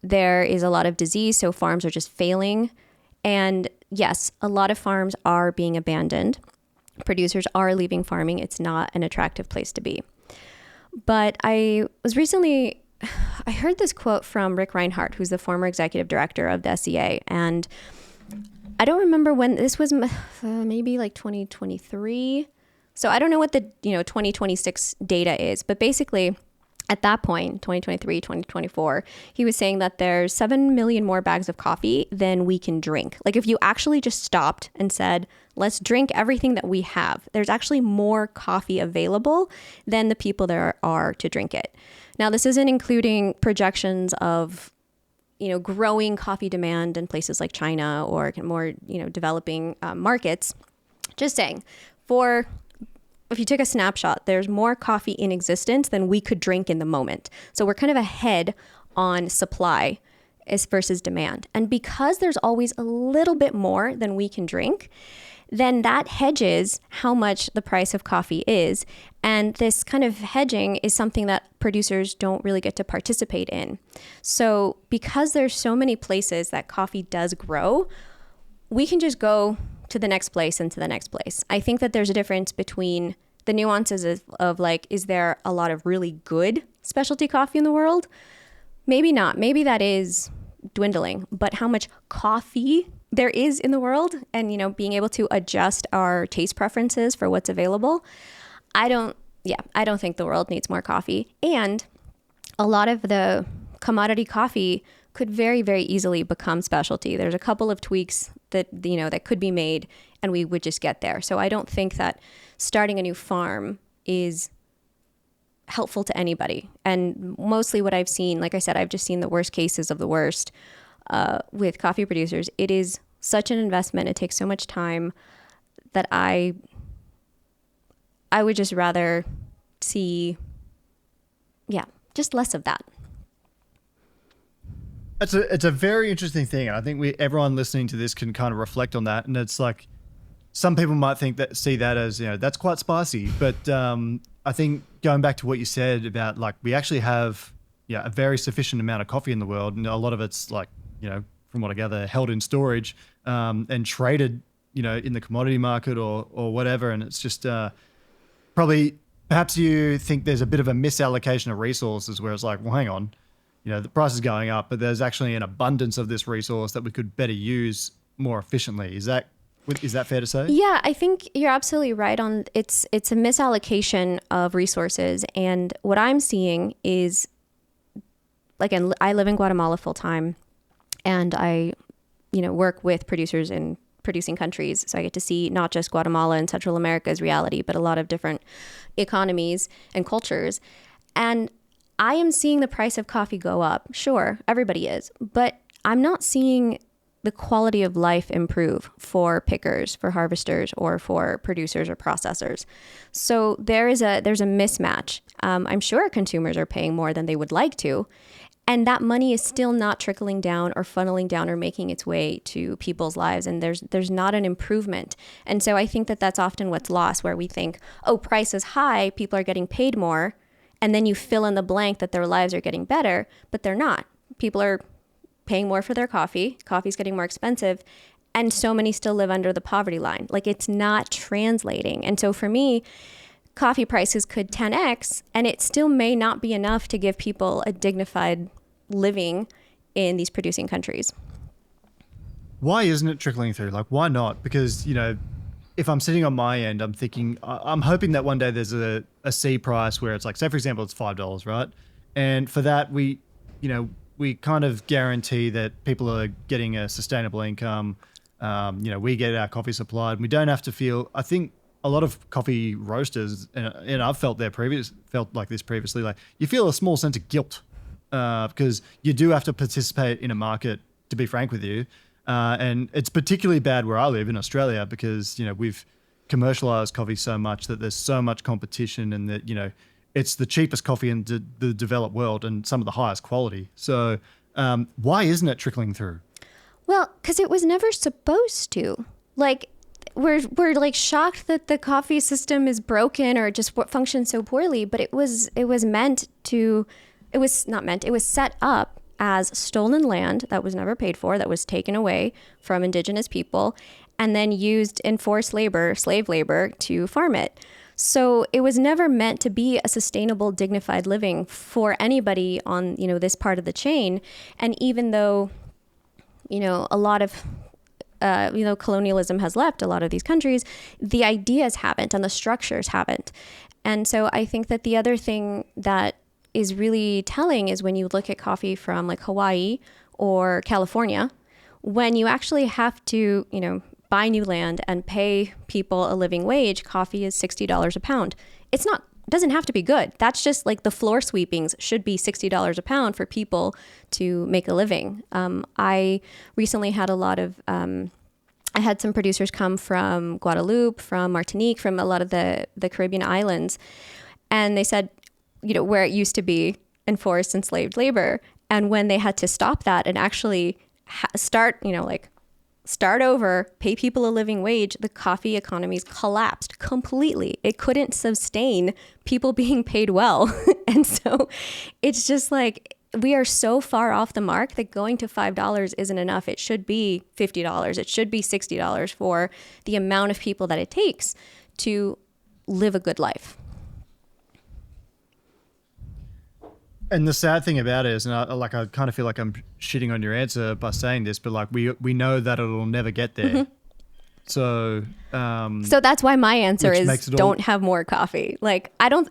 B: There is a lot of disease, so farms are just failing. And yes, a lot of farms are being abandoned. Producers are leaving farming. It's not an attractive place to be. But I heard this quote from Rick Reinhardt, who's the former executive director of the SCA. And I don't remember when this was, maybe like 2023. So I don't know what the 2026 data is, but basically at that point, 2023, 2024, he was saying that there's 7 million more bags of coffee than we can drink. Like if you actually just stopped and said, let's drink everything that we have, there's actually more coffee available than the people there are to drink it. Now, this isn't including projections of, growing coffee demand in places like China or more, developing markets. Just saying, if you took a snapshot, there's more coffee in existence than we could drink in the moment. So we're kind of ahead on supply versus demand. And because there's always a little bit more than we can drink, then that hedges how much the price of coffee is. And this kind of hedging is something that producers don't really get to participate in. So because there's so many places that coffee does grow, we can just go to the next place and to the next place. I think that there's a difference between the nuances of like, is there a lot of really good specialty coffee in the world? Maybe not. Maybe that is dwindling, but how much coffee there is in the world and, being able to adjust our taste preferences for what's available. I don't think the world needs more coffee. And a lot of the commodity coffee could very, very easily become specialty. There's a couple of tweaks that, that could be made and we would just get there. So I don't think that starting a new farm is helpful to anybody. And mostly what I've seen, like I said, I've just seen the worst cases of the worst with coffee producers. It is such an investment. It takes so much time that I would just rather see, just less of that.
A: It's a very interesting thing. And I think everyone listening to this can kind of reflect on that. And it's like, some people might see that as, that's quite spicy. But I think going back to what you said about like, we actually have a very sufficient amount of coffee in the world. And a lot of it's like, from what I gather, held in storage and traded, in the commodity market or whatever. And it's just perhaps Perhaps you think there's a bit of a misallocation of resources where it's like, well, hang on, the price is going up, but there's actually an abundance of this resource that we could better use more efficiently. Is that fair to say?
B: Yeah, I think you're absolutely right on it's a misallocation of resources. And what I'm seeing is, again, I live in Guatemala full time, and I, work with producers in producing countries. So I get to see not just Guatemala and Central America's reality, but a lot of different economies and cultures. And I am seeing the price of coffee go up. Sure, everybody is, but I'm not seeing the quality of life improve for pickers, for harvesters, or for producers or processors. So there's a mismatch. I'm sure consumers are paying more than they would like to, and that money is still not trickling down or funneling down or making its way to people's lives, and there's not an improvement. And so I think that that's often what's lost, where we think, oh, price is high, people are getting paid more, and then you fill in the blank that their lives are getting better, but they're not. People are paying more for their coffee, coffee's getting more expensive, and so many still live under the poverty line. Like, it's not translating. And so for me, coffee prices could 10x, and it still may not be enough to give people a dignified living in these producing countries.
A: Why isn't it trickling through? Like, why not? Because, if I'm sitting on my end, I'm thinking, I'm hoping that one day there's a C price where it's like, say, for example, it's $5, right? And for that, we kind of guarantee that people are getting a sustainable income. We get our coffee supplied. We don't have to feel, I think a lot of coffee roasters, and I've felt like this previously, like you feel a small sense of guilt because you do have to participate in a market, to be frank with you. And it's particularly bad where I live in Australia because, we've commercialized coffee so much that there's so much competition, and that, it's the cheapest coffee in the developed world and some of the highest quality. So why isn't it trickling through?
B: Well, because it was never supposed to. Like, we're like shocked that the coffee system is broken or just functions so poorly, but it was set up as stolen land that was never paid for, that was taken away from indigenous people, and then used in forced labor, slave labor, to farm it. So it was never meant to be a sustainable, dignified living for anybody on, this part of the chain. And even though, a lot of colonialism has left a lot of these countries, the ideas haven't and the structures haven't. And so I think that the other thing that is really telling is when you look at coffee from like Hawaii or California, when you actually have to, buy new land and pay people a living wage, coffee is $60 a pound. It doesn't have to be good. That's just like the floor sweepings should be $60 a pound for people to make a living. I recently had I had some producers come from Guadeloupe, from Martinique, from a lot of the Caribbean islands. And they said, where it used to be enforced enslaved labor. And when they had to stop that and actually start over, pay people a living wage, the coffee economies collapsed completely. It couldn't sustain people being paid well. And so it's just like, we are so far off the mark that going to $5 isn't enough. It should be $50. It should be $60 for the amount of people that it takes to live a good life.
A: And the sad thing about it is, and I kind of feel like I'm shitting on your answer by saying this, but like we know that it'll never get there. Mm-hmm. So
B: that's why my answer is don't have more coffee. Like I don't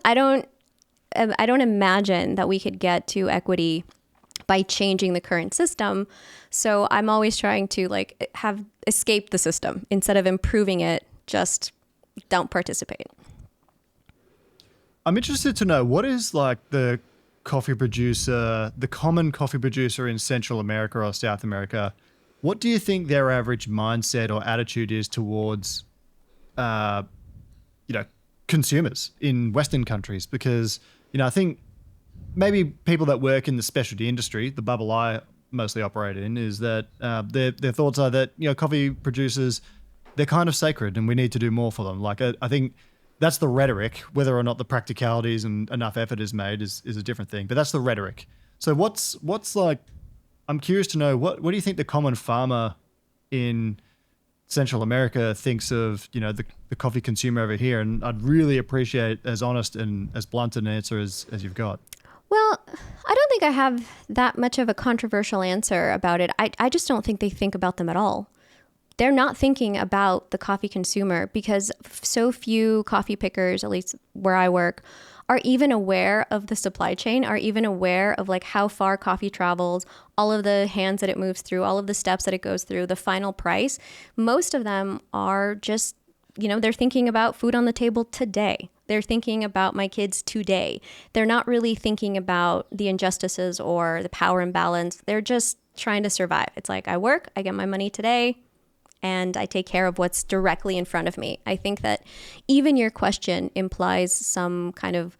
B: imagine that we could get to equity by changing the current system. So I'm always trying to escape the system instead of improving it. Just don't participate.
A: I'm interested to know, what is like the common coffee producer in Central America or South America, what do you think their average mindset or attitude is towards, consumers in Western countries? Because, I think maybe people that work in the specialty industry, the bubble I mostly operate in, is that their thoughts are that, coffee producers, they're kind of sacred and we need to do more for them. Like, I think that's the rhetoric. Whether or not the practicalities and enough effort is made is a different thing, but that's the rhetoric. So what's like, I'm curious to know, what do you think the common farmer in Central America thinks of, the coffee consumer over here. And I'd really appreciate as honest and as blunt an answer as you've got.
B: Well, I don't think I have that much of a controversial answer about it. I just don't think they think about them at all. They're not thinking about the coffee consumer because so few coffee pickers, at least where I work, are even aware of the supply chain, are even aware of like how far coffee travels, all of the hands that it moves through, all of the steps that it goes through, the final price. Most of them are just, they're thinking about food on the table today. They're thinking about my kids today. They're not really thinking about the injustices or the power imbalance. They're just trying to survive. It's like I work, I get my money today, and I take care of what's directly in front of me. I think that even your question implies some kind of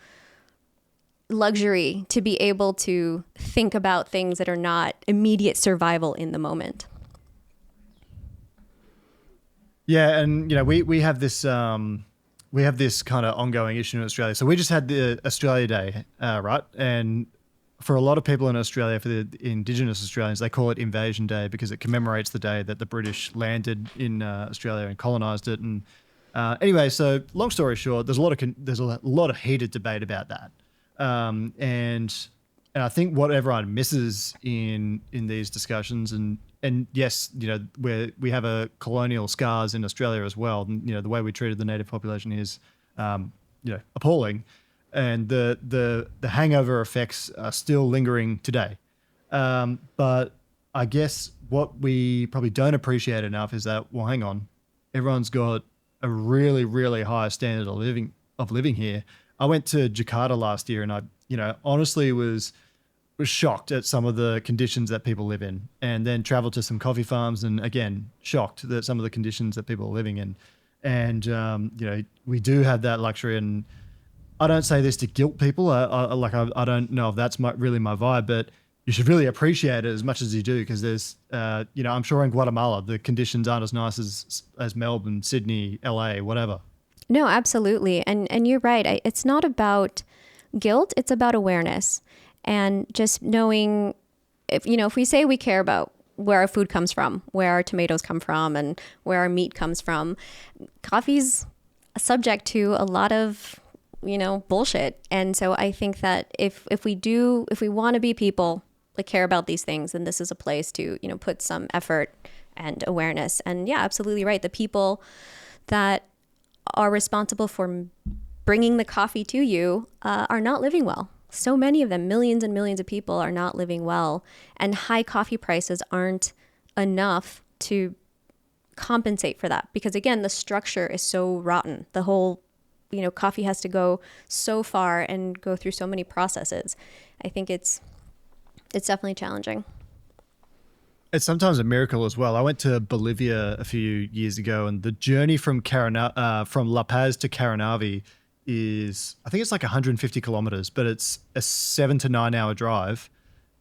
B: luxury to be able to think about things that are not immediate survival in the moment.
A: Yeah, and we have this kind of ongoing issue in Australia. So we just had the Australia Day, right? And for a lot of people in Australia, for the Indigenous Australians, they call it Invasion Day because it commemorates the day that the British landed in Australia and colonised it. And anyway, so long story short, there's a lot of heated debate about that. And I think what everyone misses in these discussions, and yes, we have a colonial scars in Australia as well. And, the way we treated the native population is, appalling. And the hangover effects are still lingering today. But I guess what we probably don't appreciate enough is that, well, hang on, everyone's got a really, really high standard of living here. I went to Jakarta last year, and I, honestly was shocked at some of the conditions that people live in, and then traveled to some coffee farms, and again, shocked at some of the conditions that people are living in. And we do have that luxury, and I don't say this to guilt people. I don't know if that's really my vibe, but you should really appreciate it as much as you do, because there's, I'm sure in Guatemala the conditions aren't as nice as Melbourne, Sydney, LA, whatever.
B: No, absolutely, and you're right. It's not about guilt; it's about awareness, and just knowing if we say we care about where our food comes from, where our tomatoes come from, and where our meat comes from, coffee's subject to a lot of bullshit. And so I think that if we want to be people that care about these things, then this is a place to, put some effort and awareness. And yeah, absolutely right. The people that are responsible for bringing the coffee to you are not living well. So many of them, millions and millions of people, are not living well. And high coffee prices aren't enough to compensate for that. Because again, the structure is so rotten. The whole coffee has to go so far and go through so many processes. I think it's definitely challenging.
A: It's sometimes a miracle as well. I went to Bolivia a few years ago, and the journey from La Paz to Caranavi is, I think it's like 150 kilometers, but it's a 7 to 9 hour drive.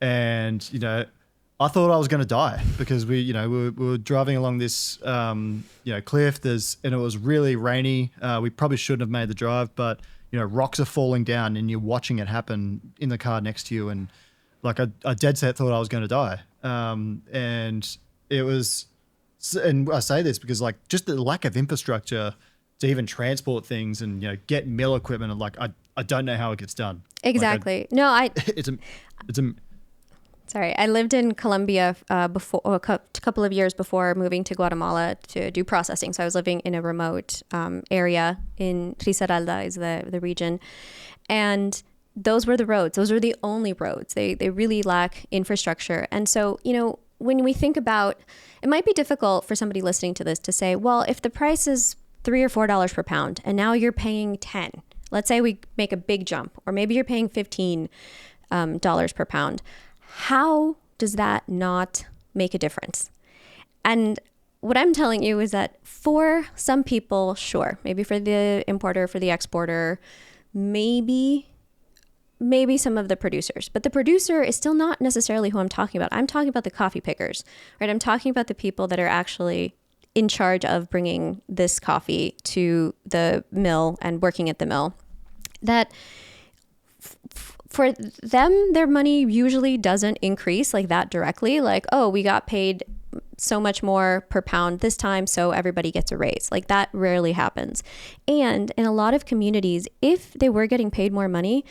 A: And, I thought I was going to die because we were driving along this, cliff. And it was really rainy. We probably shouldn't have made the drive, but rocks are falling down, and you're watching it happen in the car next to you. And like I dead set thought I was going to die. And it was, and I say this because like just the lack of infrastructure to even transport things and get mill equipment, and like I don't know how it gets done.
B: Exactly.
A: It's a
B: Sorry, I lived in Colombia before a couple of years before moving to Guatemala to do processing. So I was living in a remote area in Risaralda is the region. And those were the roads. Those were the only roads. They really lack infrastructure. And so, when we think about, it might be difficult for somebody listening to this to say, well, if the price is $3 or $4 per pound and now you're paying 10, let's say we make a big jump, or maybe you're paying $15 per pound. How does that not make a difference? And what I'm telling you is that for some people, sure, maybe for the importer, for the exporter, maybe some of the producers, but the producer is still not necessarily who I'm talking about. I'm talking about the coffee pickers, right? I'm talking about the people that are actually in charge of bringing this coffee to the mill and working at the mill. That for them, their money usually doesn't increase like that directly. Like, oh, we got paid so much more per pound this time, so everybody gets a raise. Like that rarely happens. And in a lot of communities, if they were getting paid more money,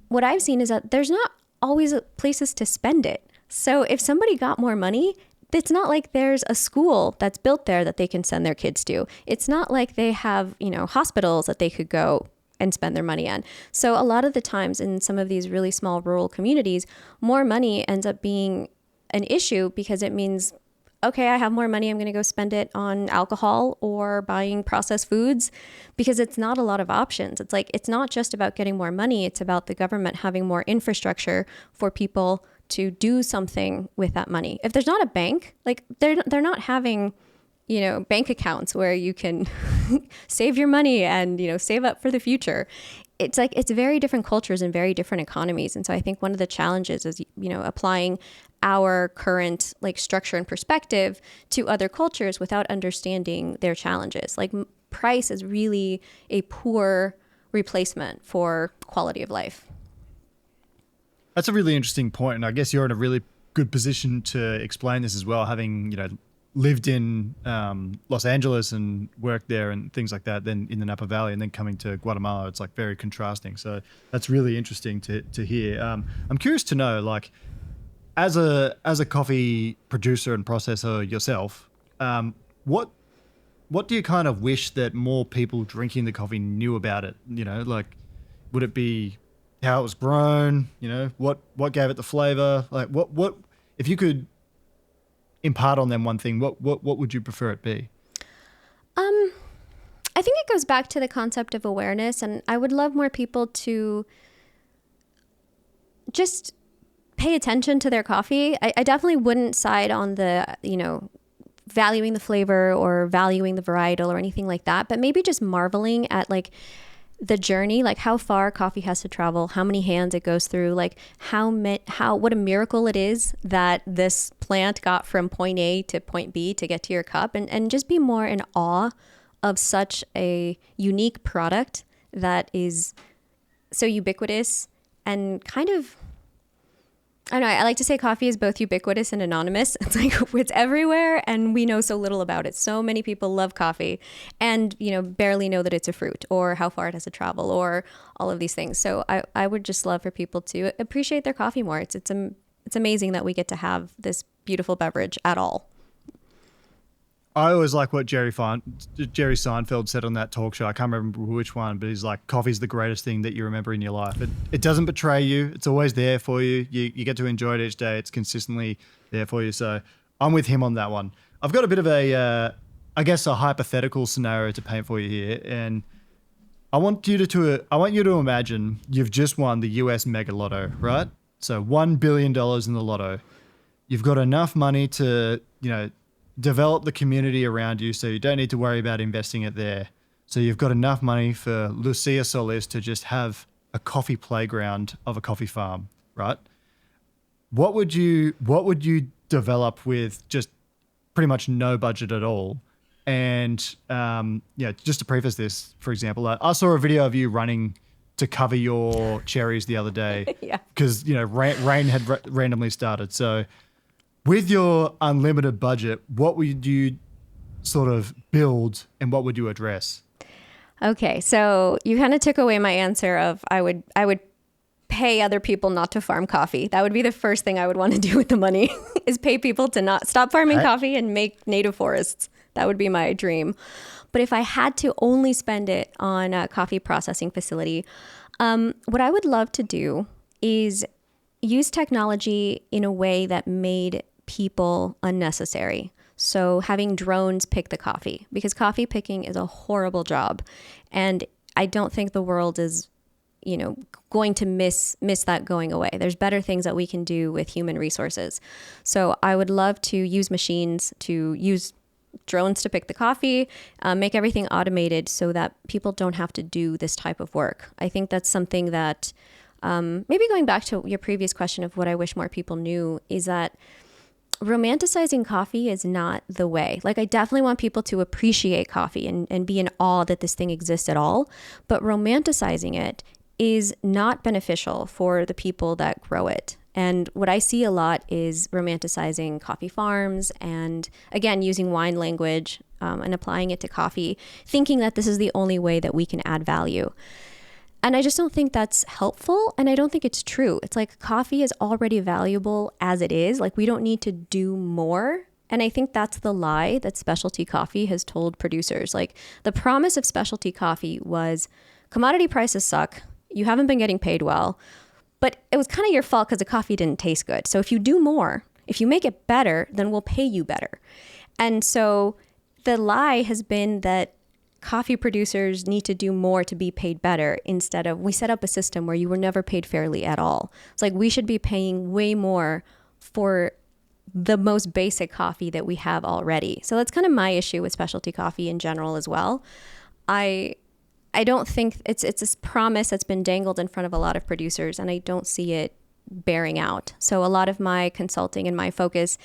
B: what I've seen is that there's not always places to spend it. So if somebody got more money, it's not like there's a school that's built there that they can send their kids to. It's not like they have, hospitals that they could go and spend their money on. So a lot of the times in some of these really small rural communities, more money ends up being an issue because it means, okay, I have more money, I'm going to go spend it on alcohol or buying processed foods, because it's not a lot of options. It's like, it's not just about getting more money. It's about the government having more infrastructure for people to do something with that money. If there's not a bank, like they're not having, bank accounts where you can save your money and, save up for the future. It's like, it's very different cultures and very different economies. And so I think one of the challenges is, applying our current like structure and perspective to other cultures without understanding their challenges. Like price is really a poor replacement for quality of life.
A: That's a really interesting point, and I guess you're in a really good position to explain this as well, having lived in Los Angeles and worked there and things like that, then in the Napa Valley, and then coming to Guatemala. It's like very contrasting. So that's really interesting to hear. I'm curious to know, like, as a coffee producer and processor yourself, what do you kind of wish that more people drinking the coffee knew about it? Like, would it be how it was grown, what gave it the flavor? Like what if you could impart on them one thing, what would you prefer it be?
B: I think it goes back to the concept of awareness, and I would love more people to just pay attention to their coffee. I definitely wouldn't side on the, valuing the flavor or valuing the varietal or anything like that, but maybe just marveling at like the journey, like how far coffee has to travel, how many hands it goes through, like what a miracle it is that this plant got from point A to point B to get to your cup, and just be more in awe of such a unique product that is so ubiquitous and kind of, I don't know, I like to say coffee is both ubiquitous and anonymous. It's like it's everywhere and we know so little about it. So many people love coffee and, barely know that it's a fruit or how far it has to travel or all of these things. So I would just love for people to appreciate their coffee more. It's amazing that we get to have this beautiful beverage at all.
A: I always like what Jerry Seinfeld said on that talk show. I can't remember which one, but he's like, coffee's the greatest thing that you remember in your life. It doesn't betray you. It's always there for you. You get to enjoy it each day. It's consistently there for you. So I'm with him on that one. I've got a bit of a hypothetical scenario to paint for you here. And I want you to imagine you've just won the US Mega Lotto, right? So $1 billion in the lotto. You've got enough money to, develop the community around you, so you don't need to worry about investing it there. So you've got enough money for Lucia Solis to just have a coffee playground of a coffee farm, right? What would you develop with just pretty much no budget at all? And just to preface this, for example, I saw a video of you running to cover your cherries the other day.
B: Yeah.
A: Because rain had randomly started. So with your unlimited budget, what would you sort of build and what would you address?
B: Okay, so you kind of took away my answer of I would pay other people not to farm coffee. That would be the first thing I would want to do with the money is pay people to not stop farming coffee and make native forests. That would be my dream. But if I had to only spend it on a coffee processing facility, what I would love to do is use technology in a way that made people unnecessary. So having drones pick the coffee, because coffee picking is a horrible job. And I don't think the world is, going to miss that going away. There's better things that we can do with human resources. So I would love to use machines, to use drones to pick the coffee, make everything automated so that people don't have to do this type of work. I think that's something that, maybe going back to your previous question of what I wish more people knew, is that romanticizing coffee is not the way. Like, I definitely want people to appreciate coffee and be in awe that this thing exists at all. But romanticizing it is not beneficial for the people that grow it. And what I see a lot is romanticizing coffee farms and, again, using wine language and applying it to coffee, thinking that this is the only way that we can add value. And I just don't think that's helpful. And I don't think it's true. It's like coffee is already valuable as it is. Like, we don't need to do more. And I think that's the lie that specialty coffee has told producers. Like, the promise of specialty coffee was commodity prices suck. You haven't been getting paid well, but it was kind of your fault because the coffee didn't taste good. So if you do more, if you make it better, then we'll pay you better. And so the lie has been that coffee producers need to do more to be paid better, instead of, we set up a system where you were never paid fairly at all. It's like, we should be paying way more for the most basic coffee that we have already. So that's kind of my issue with specialty coffee in general as well. I don't think it's this promise that's been dangled in front of a lot of producers, and I don't see it bearing out. So a lot of my consulting and my focus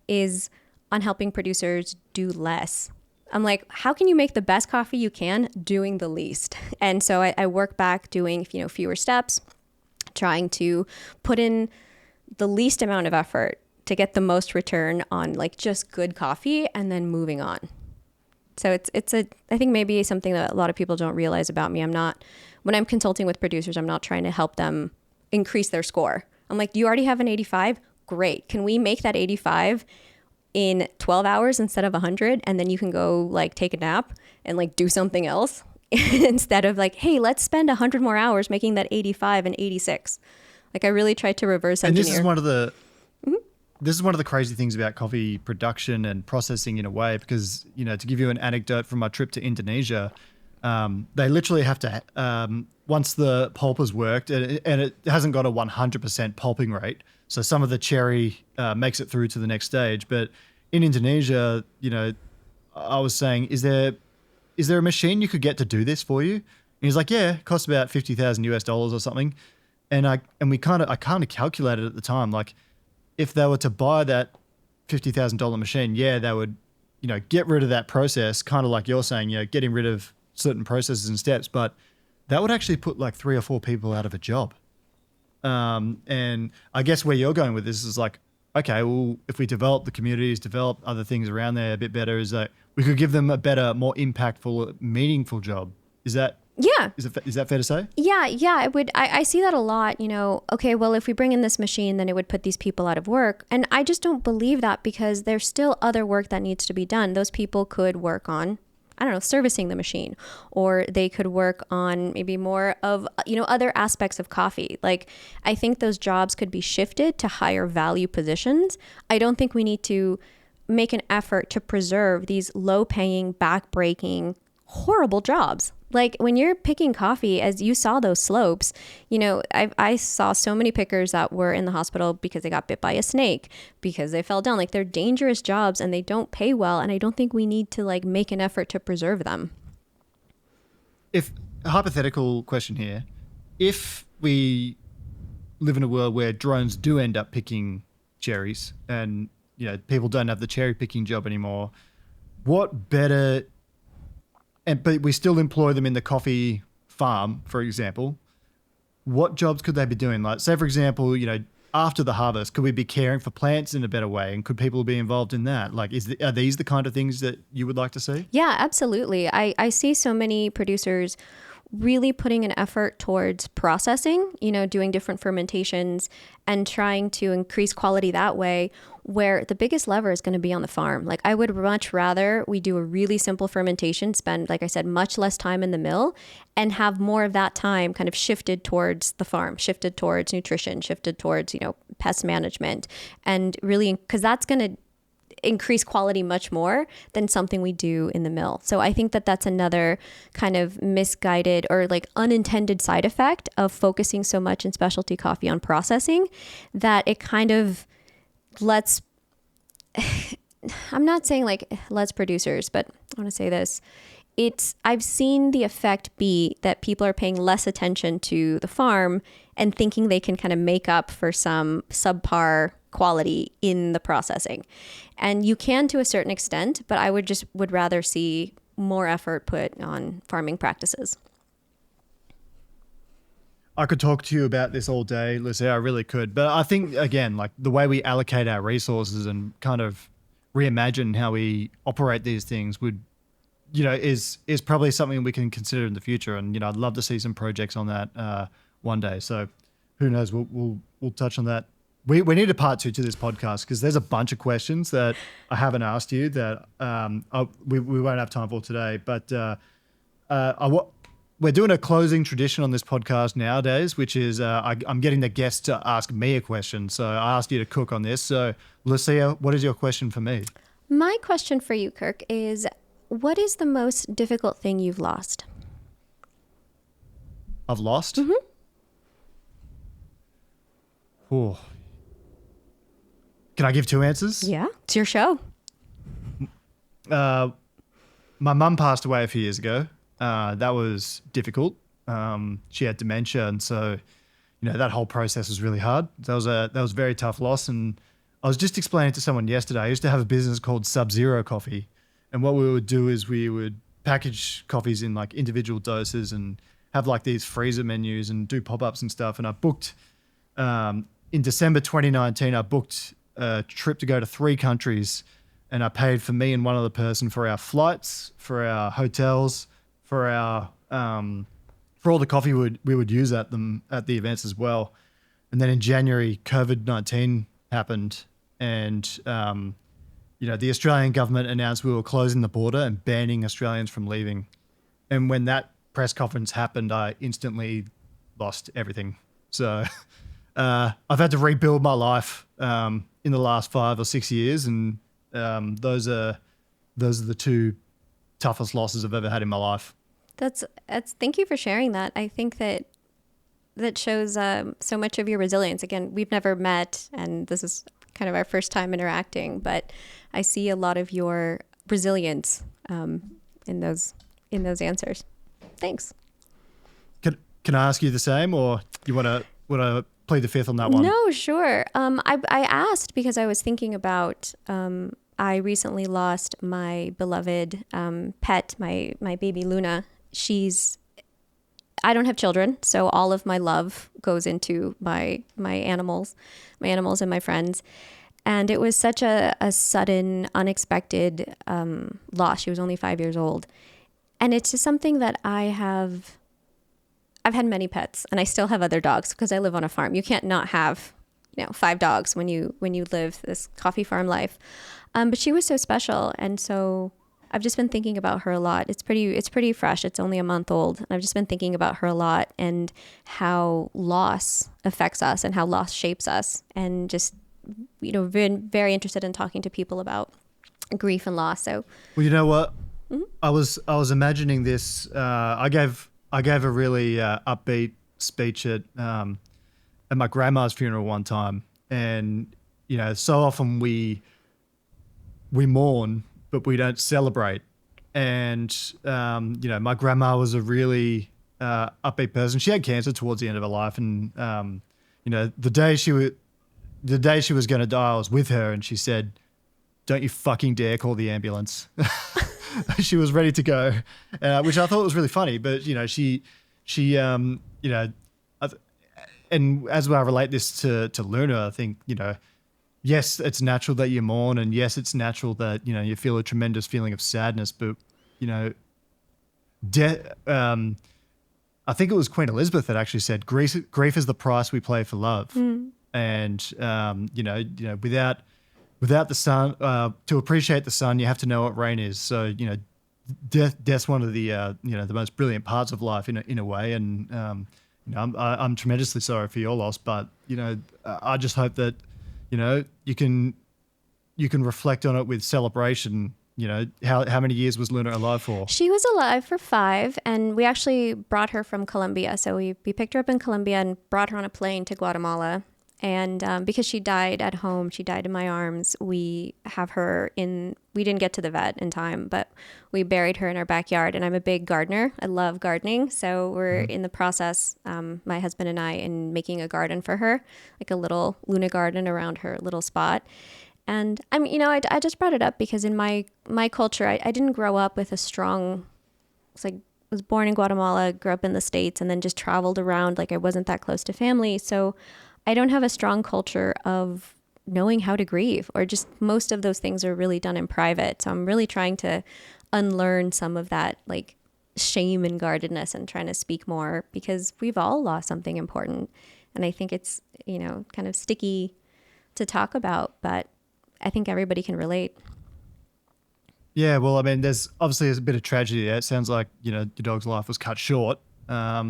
B: is on helping producers do less. I'm like, how can you make the best coffee you can doing the least? And so I work back doing, fewer steps, trying to put in the least amount of effort to get the most return on like just good coffee, and then moving on. So I think maybe something that a lot of people don't realize about me. When I'm consulting with producers, I'm not trying to help them increase their score. I'm like, do you already have an 85? Great. Can we make that 85 in 12 hours instead of 100? And then you can go like take a nap and like do something else instead of like, hey, let's spend 100 more hours making that 85 and 86. Like, I really tried to reverse engineer.
A: And this is one of the crazy things about coffee production and processing in a way, because, to give you an anecdote from my trip to Indonesia, they literally have to, once the pulp has worked, and it hasn't got a 100% pulping rate, so some of the cherry makes it through to the next stage. But in Indonesia, I was saying, is there a machine you could get to do this for you? And he's like, yeah, it costs about $50,000 or something. And I kind of calculated at the time, like, if they were to buy that $50,000 machine, yeah, they would, get rid of that process, kind of like you're saying, getting rid of certain processes and steps, but that would actually put like 3 or 4 people out of a job. And I guess where you're going with this is like, okay, well, if we develop the communities, develop other things around there a bit better, is that we could give them a better, more impactful, meaningful job. Is that fair to say?
B: Yeah, it would. I see that a lot, okay, well, if we bring in this machine, then it would put these people out of work. And I just don't believe that, because there's still other work that needs to be done. Those people could work on, servicing the machine, or they could work on maybe more of, other aspects of coffee. Like, I think those jobs could be shifted to higher value positions. I don't think we need to make an effort to preserve these low paying, back breaking, horrible jobs. Like, when you're picking coffee, as you saw those slopes, I saw so many pickers that were in the hospital because they got bit by a snake, because they fell down. Like, they're dangerous jobs and they don't pay well. And I don't think we need to like make an effort to preserve them.
A: If a hypothetical question here, if we live in a world where drones do end up picking cherries and, people don't have the cherry picking job anymore, what better... but we still employ them in the coffee farm, for example, what jobs could they be doing? Like, say, for example, after the harvest, could we be caring for plants in a better way? And could people be involved in that? Like, are these the kind of things that you would like to see?
B: Yeah, absolutely. I see so many producers really putting an effort towards processing, doing different fermentations and trying to increase quality that way, where the biggest lever is going to be on the farm. Like, I would much rather we do a really simple fermentation, spend, like I said, much less time in the mill, and have more of that time kind of shifted towards the farm, shifted towards nutrition, shifted towards, pest management, and really, because that's going to increase quality much more than something we do in the mill. So I think that that's another kind of misguided or like unintended side effect of focusing so much in specialty coffee on processing, that it kind of lets, I'm not saying like lets producers, but I want to say this. I've seen the effect be that people are paying less attention to the farm and thinking they can kind of make up for some subpar quality in the processing. And you can to a certain extent, but I would rather see more effort put on farming practices.
A: I could talk to you about this all day, Lucia. I really could. But I think, again, like the way we allocate our resources and kind of reimagine how we operate these things would, is probably something we can consider in the future. And, I'd love to see some projects on that one day. So who knows? We'll touch on that. We need a part 2 to this podcast because there's a bunch of questions that I haven't asked you that we won't have time for today. But we're doing a closing tradition on this podcast nowadays, which is I'm getting the guests to ask me a question. So I asked you to cook on this. So Lucia, what is your question for me?
B: My question for you, Kirk, is what is the most difficult thing you've lost?
A: I've lost?
B: Mm-hmm.
A: Oh. Can I give 2 answers?
B: Yeah, it's your show.
A: My mum passed away a few years ago. That was difficult. She had dementia, and so that whole process was really hard. That was a very tough loss. And I was just explaining to someone yesterday. I used to have a business called Sub-Zero Coffee, and what we would do is we would package coffees in like individual doses and have like these freezer menus and do pop-ups and stuff. And I booked in December 2019. I booked a trip to go to 3 countries, and I paid for me and one other person for our flights, for our hotels, for our for all the coffee we would use at the events as well. And then in January, COVID-19 happened, and the Australian government announced we were closing the border and banning Australians from leaving. And when that press conference happened, I instantly lost everything. So I've had to rebuild my life in the last 5 or 6 years, and those are the 2 toughest losses I've ever had in my life.
B: That's thank you for sharing that. I think that shows so much of your resilience. Again, we've never met, and this is kind of our first time interacting, but I see a lot of your resilience in those answers. Thanks.
A: Can I ask you the same, or you want to plead the fifth on that one?
B: No, sure. I asked because I was thinking about I recently lost my beloved pet, my baby Luna. I don't have children, so all of my love goes into my animals and my friends. And it was such a sudden, unexpected loss. She was only 5 years old. And it's just something that I've had many pets, and I still have other dogs because I live on a farm. You can't not have 5 dogs when you live this coffee farm life. But she was so special, and so I've just been thinking about her a lot. It's pretty fresh. It's only a month old. And I've just been thinking about her a lot and how loss affects us and how loss shapes us, and just been very interested in talking to people about grief and loss. So,
A: well, you know what? Mm-hmm. I was imagining this. I gave a really upbeat speech at my grandma's funeral one time, and so often we mourn, but we don't celebrate. And my grandma was a really upbeat person. She had cancer towards the end of her life, and the day she was going to die, I was with her, and she said, "Don't you fucking dare call the ambulance." She was ready to go, which I thought was really funny. But and as I relate this to Luna, I think yes, it's natural that you mourn, and yes, it's natural that you feel a tremendous feeling of sadness. But I think it was Queen Elizabeth that actually said, "Grief is the price we pay for love." Mm. And without the sun, to appreciate the sun, you have to know what rain is. So death's one of the the most brilliant parts of life in a way. And I'm tremendously sorry for your loss, but I just hope that you can reflect on it with celebration. How many years was Luna alive for?
B: She was alive for 5, and we actually brought her from Colombia. So we picked her up in Colombia and brought her on a plane to Guatemala. And because she died at home, she died in my arms, we have her we didn't get to the vet in time, but we buried her in our backyard. And I'm a big gardener. I love gardening. So we're in the process, my husband and I, in making a garden for her, like a little Luna garden around her little spot. And I mean, I just brought it up because in my culture, I didn't grow up with a strong, it's like was born in Guatemala, grew up in the States, and then just traveled around. Like I wasn't that close to family. So I don't have a strong culture of knowing how to grieve, or just most of those things are really done in private. So I'm really trying to unlearn some of that like shame and guardedness and trying to speak more, because we've all lost something important. And I think it's, kind of sticky to talk about, but I think everybody can relate.
A: Yeah, well, I mean, there's obviously a bit of tragedy there. It sounds like, your dog's life was cut short. But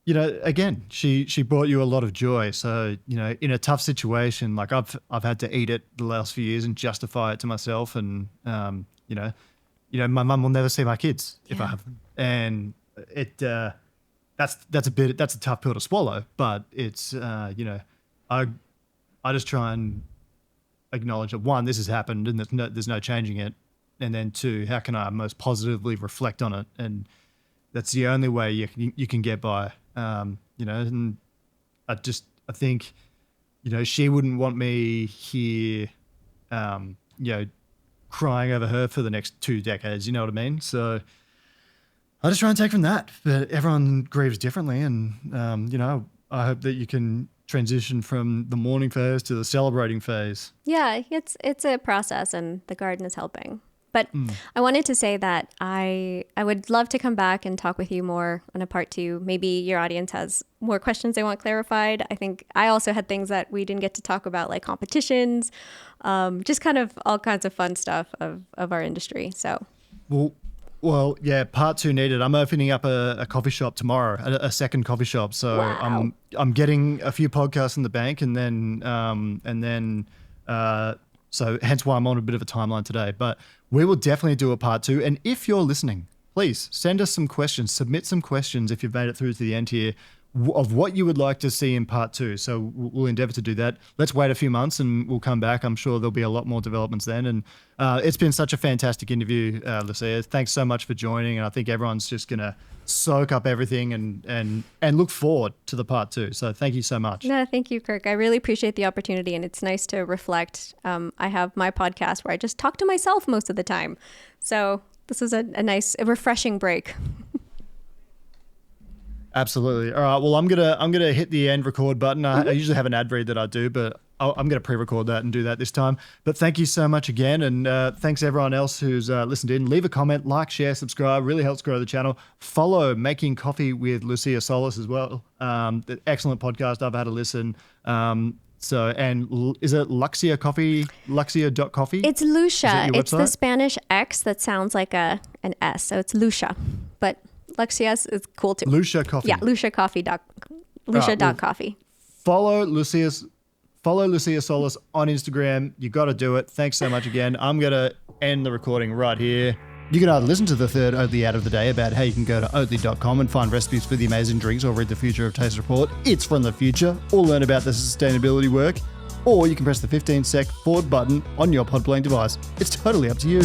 A: again, she brought you a lot of joy. So, in a tough situation, like I've had to eat it the last few years and justify it to myself. And, my mum will never see my kids if I have them. And that's a tough pill to swallow, but it's, I just try and acknowledge that, one, this has happened and there's no changing it. And then two, how can I most positively reflect on it? And that's the only way you can get by. And I think, she wouldn't want me here, crying over her for the next 2 decades. You know what I mean? So I just try and take from that. But everyone grieves differently, and I hope that you can transition from the mourning phase to the celebrating phase.
B: Yeah, it's a process, and the garden is helping. But I wanted to say that I would love to come back and talk with you more on a part 2. Maybe your audience has more questions they want clarified. I think I also had things that we didn't get to talk about, like competitions, just kind of all kinds of fun stuff of our industry. So,
A: well, yeah, part 2 needed. I'm opening up a coffee shop tomorrow, a second coffee shop. So
B: wow.
A: I'm getting a few podcasts in the bank, and then so hence why I'm on a bit of a timeline today. But we will definitely do a part 2. And if you're listening, please send us some questions, submit some questions if you've made it through to the end here of what you would like to see in part 2. So we'll endeavor to do that. Let's wait a few months and we'll come back. I'm sure there'll be a lot more developments then. And it's been such a fantastic interview, Lucia. Thanks so much for joining. And I think everyone's just going to soak up everything and look forward to the part 2. So thank you so much.
B: No, thank you, Kirk. I really appreciate the opportunity, and it's nice to reflect. I have my podcast where I just talk to myself most of the time. So this is a nice, refreshing break.
A: Absolutely. All right. Well, I'm gonna hit the end record button. I usually have an ad read that I do, but I'm gonna pre-record that and do that this time. But thank you so much again, and thanks everyone else who's listened in. Leave a comment, like, share, subscribe. Really helps grow the channel. Follow Making Coffee with Lucia Solis as well. Excellent podcast. I've had a listen. Is it Lucia Coffee? Lucia.coffee?
B: It's Lucia. It's the
A: website?
B: Spanish X that sounds like an S, so it's Lucia, but Lucia is cool too.
A: Lucia Coffee.
B: Yeah, Lucia.coffee.
A: Follow Lucia Solis on Instagram. You got to do it. Thanks so much again. I'm going to end the recording right here. You can either listen to the third Oatly ad of the day about how you can go to oatly.com and find recipes for the amazing drinks, or read the Future of Taste report. It's from the future. Or learn about the sustainability work. Or you can press the 15-sec forward button on your pod playing device. It's totally up to you.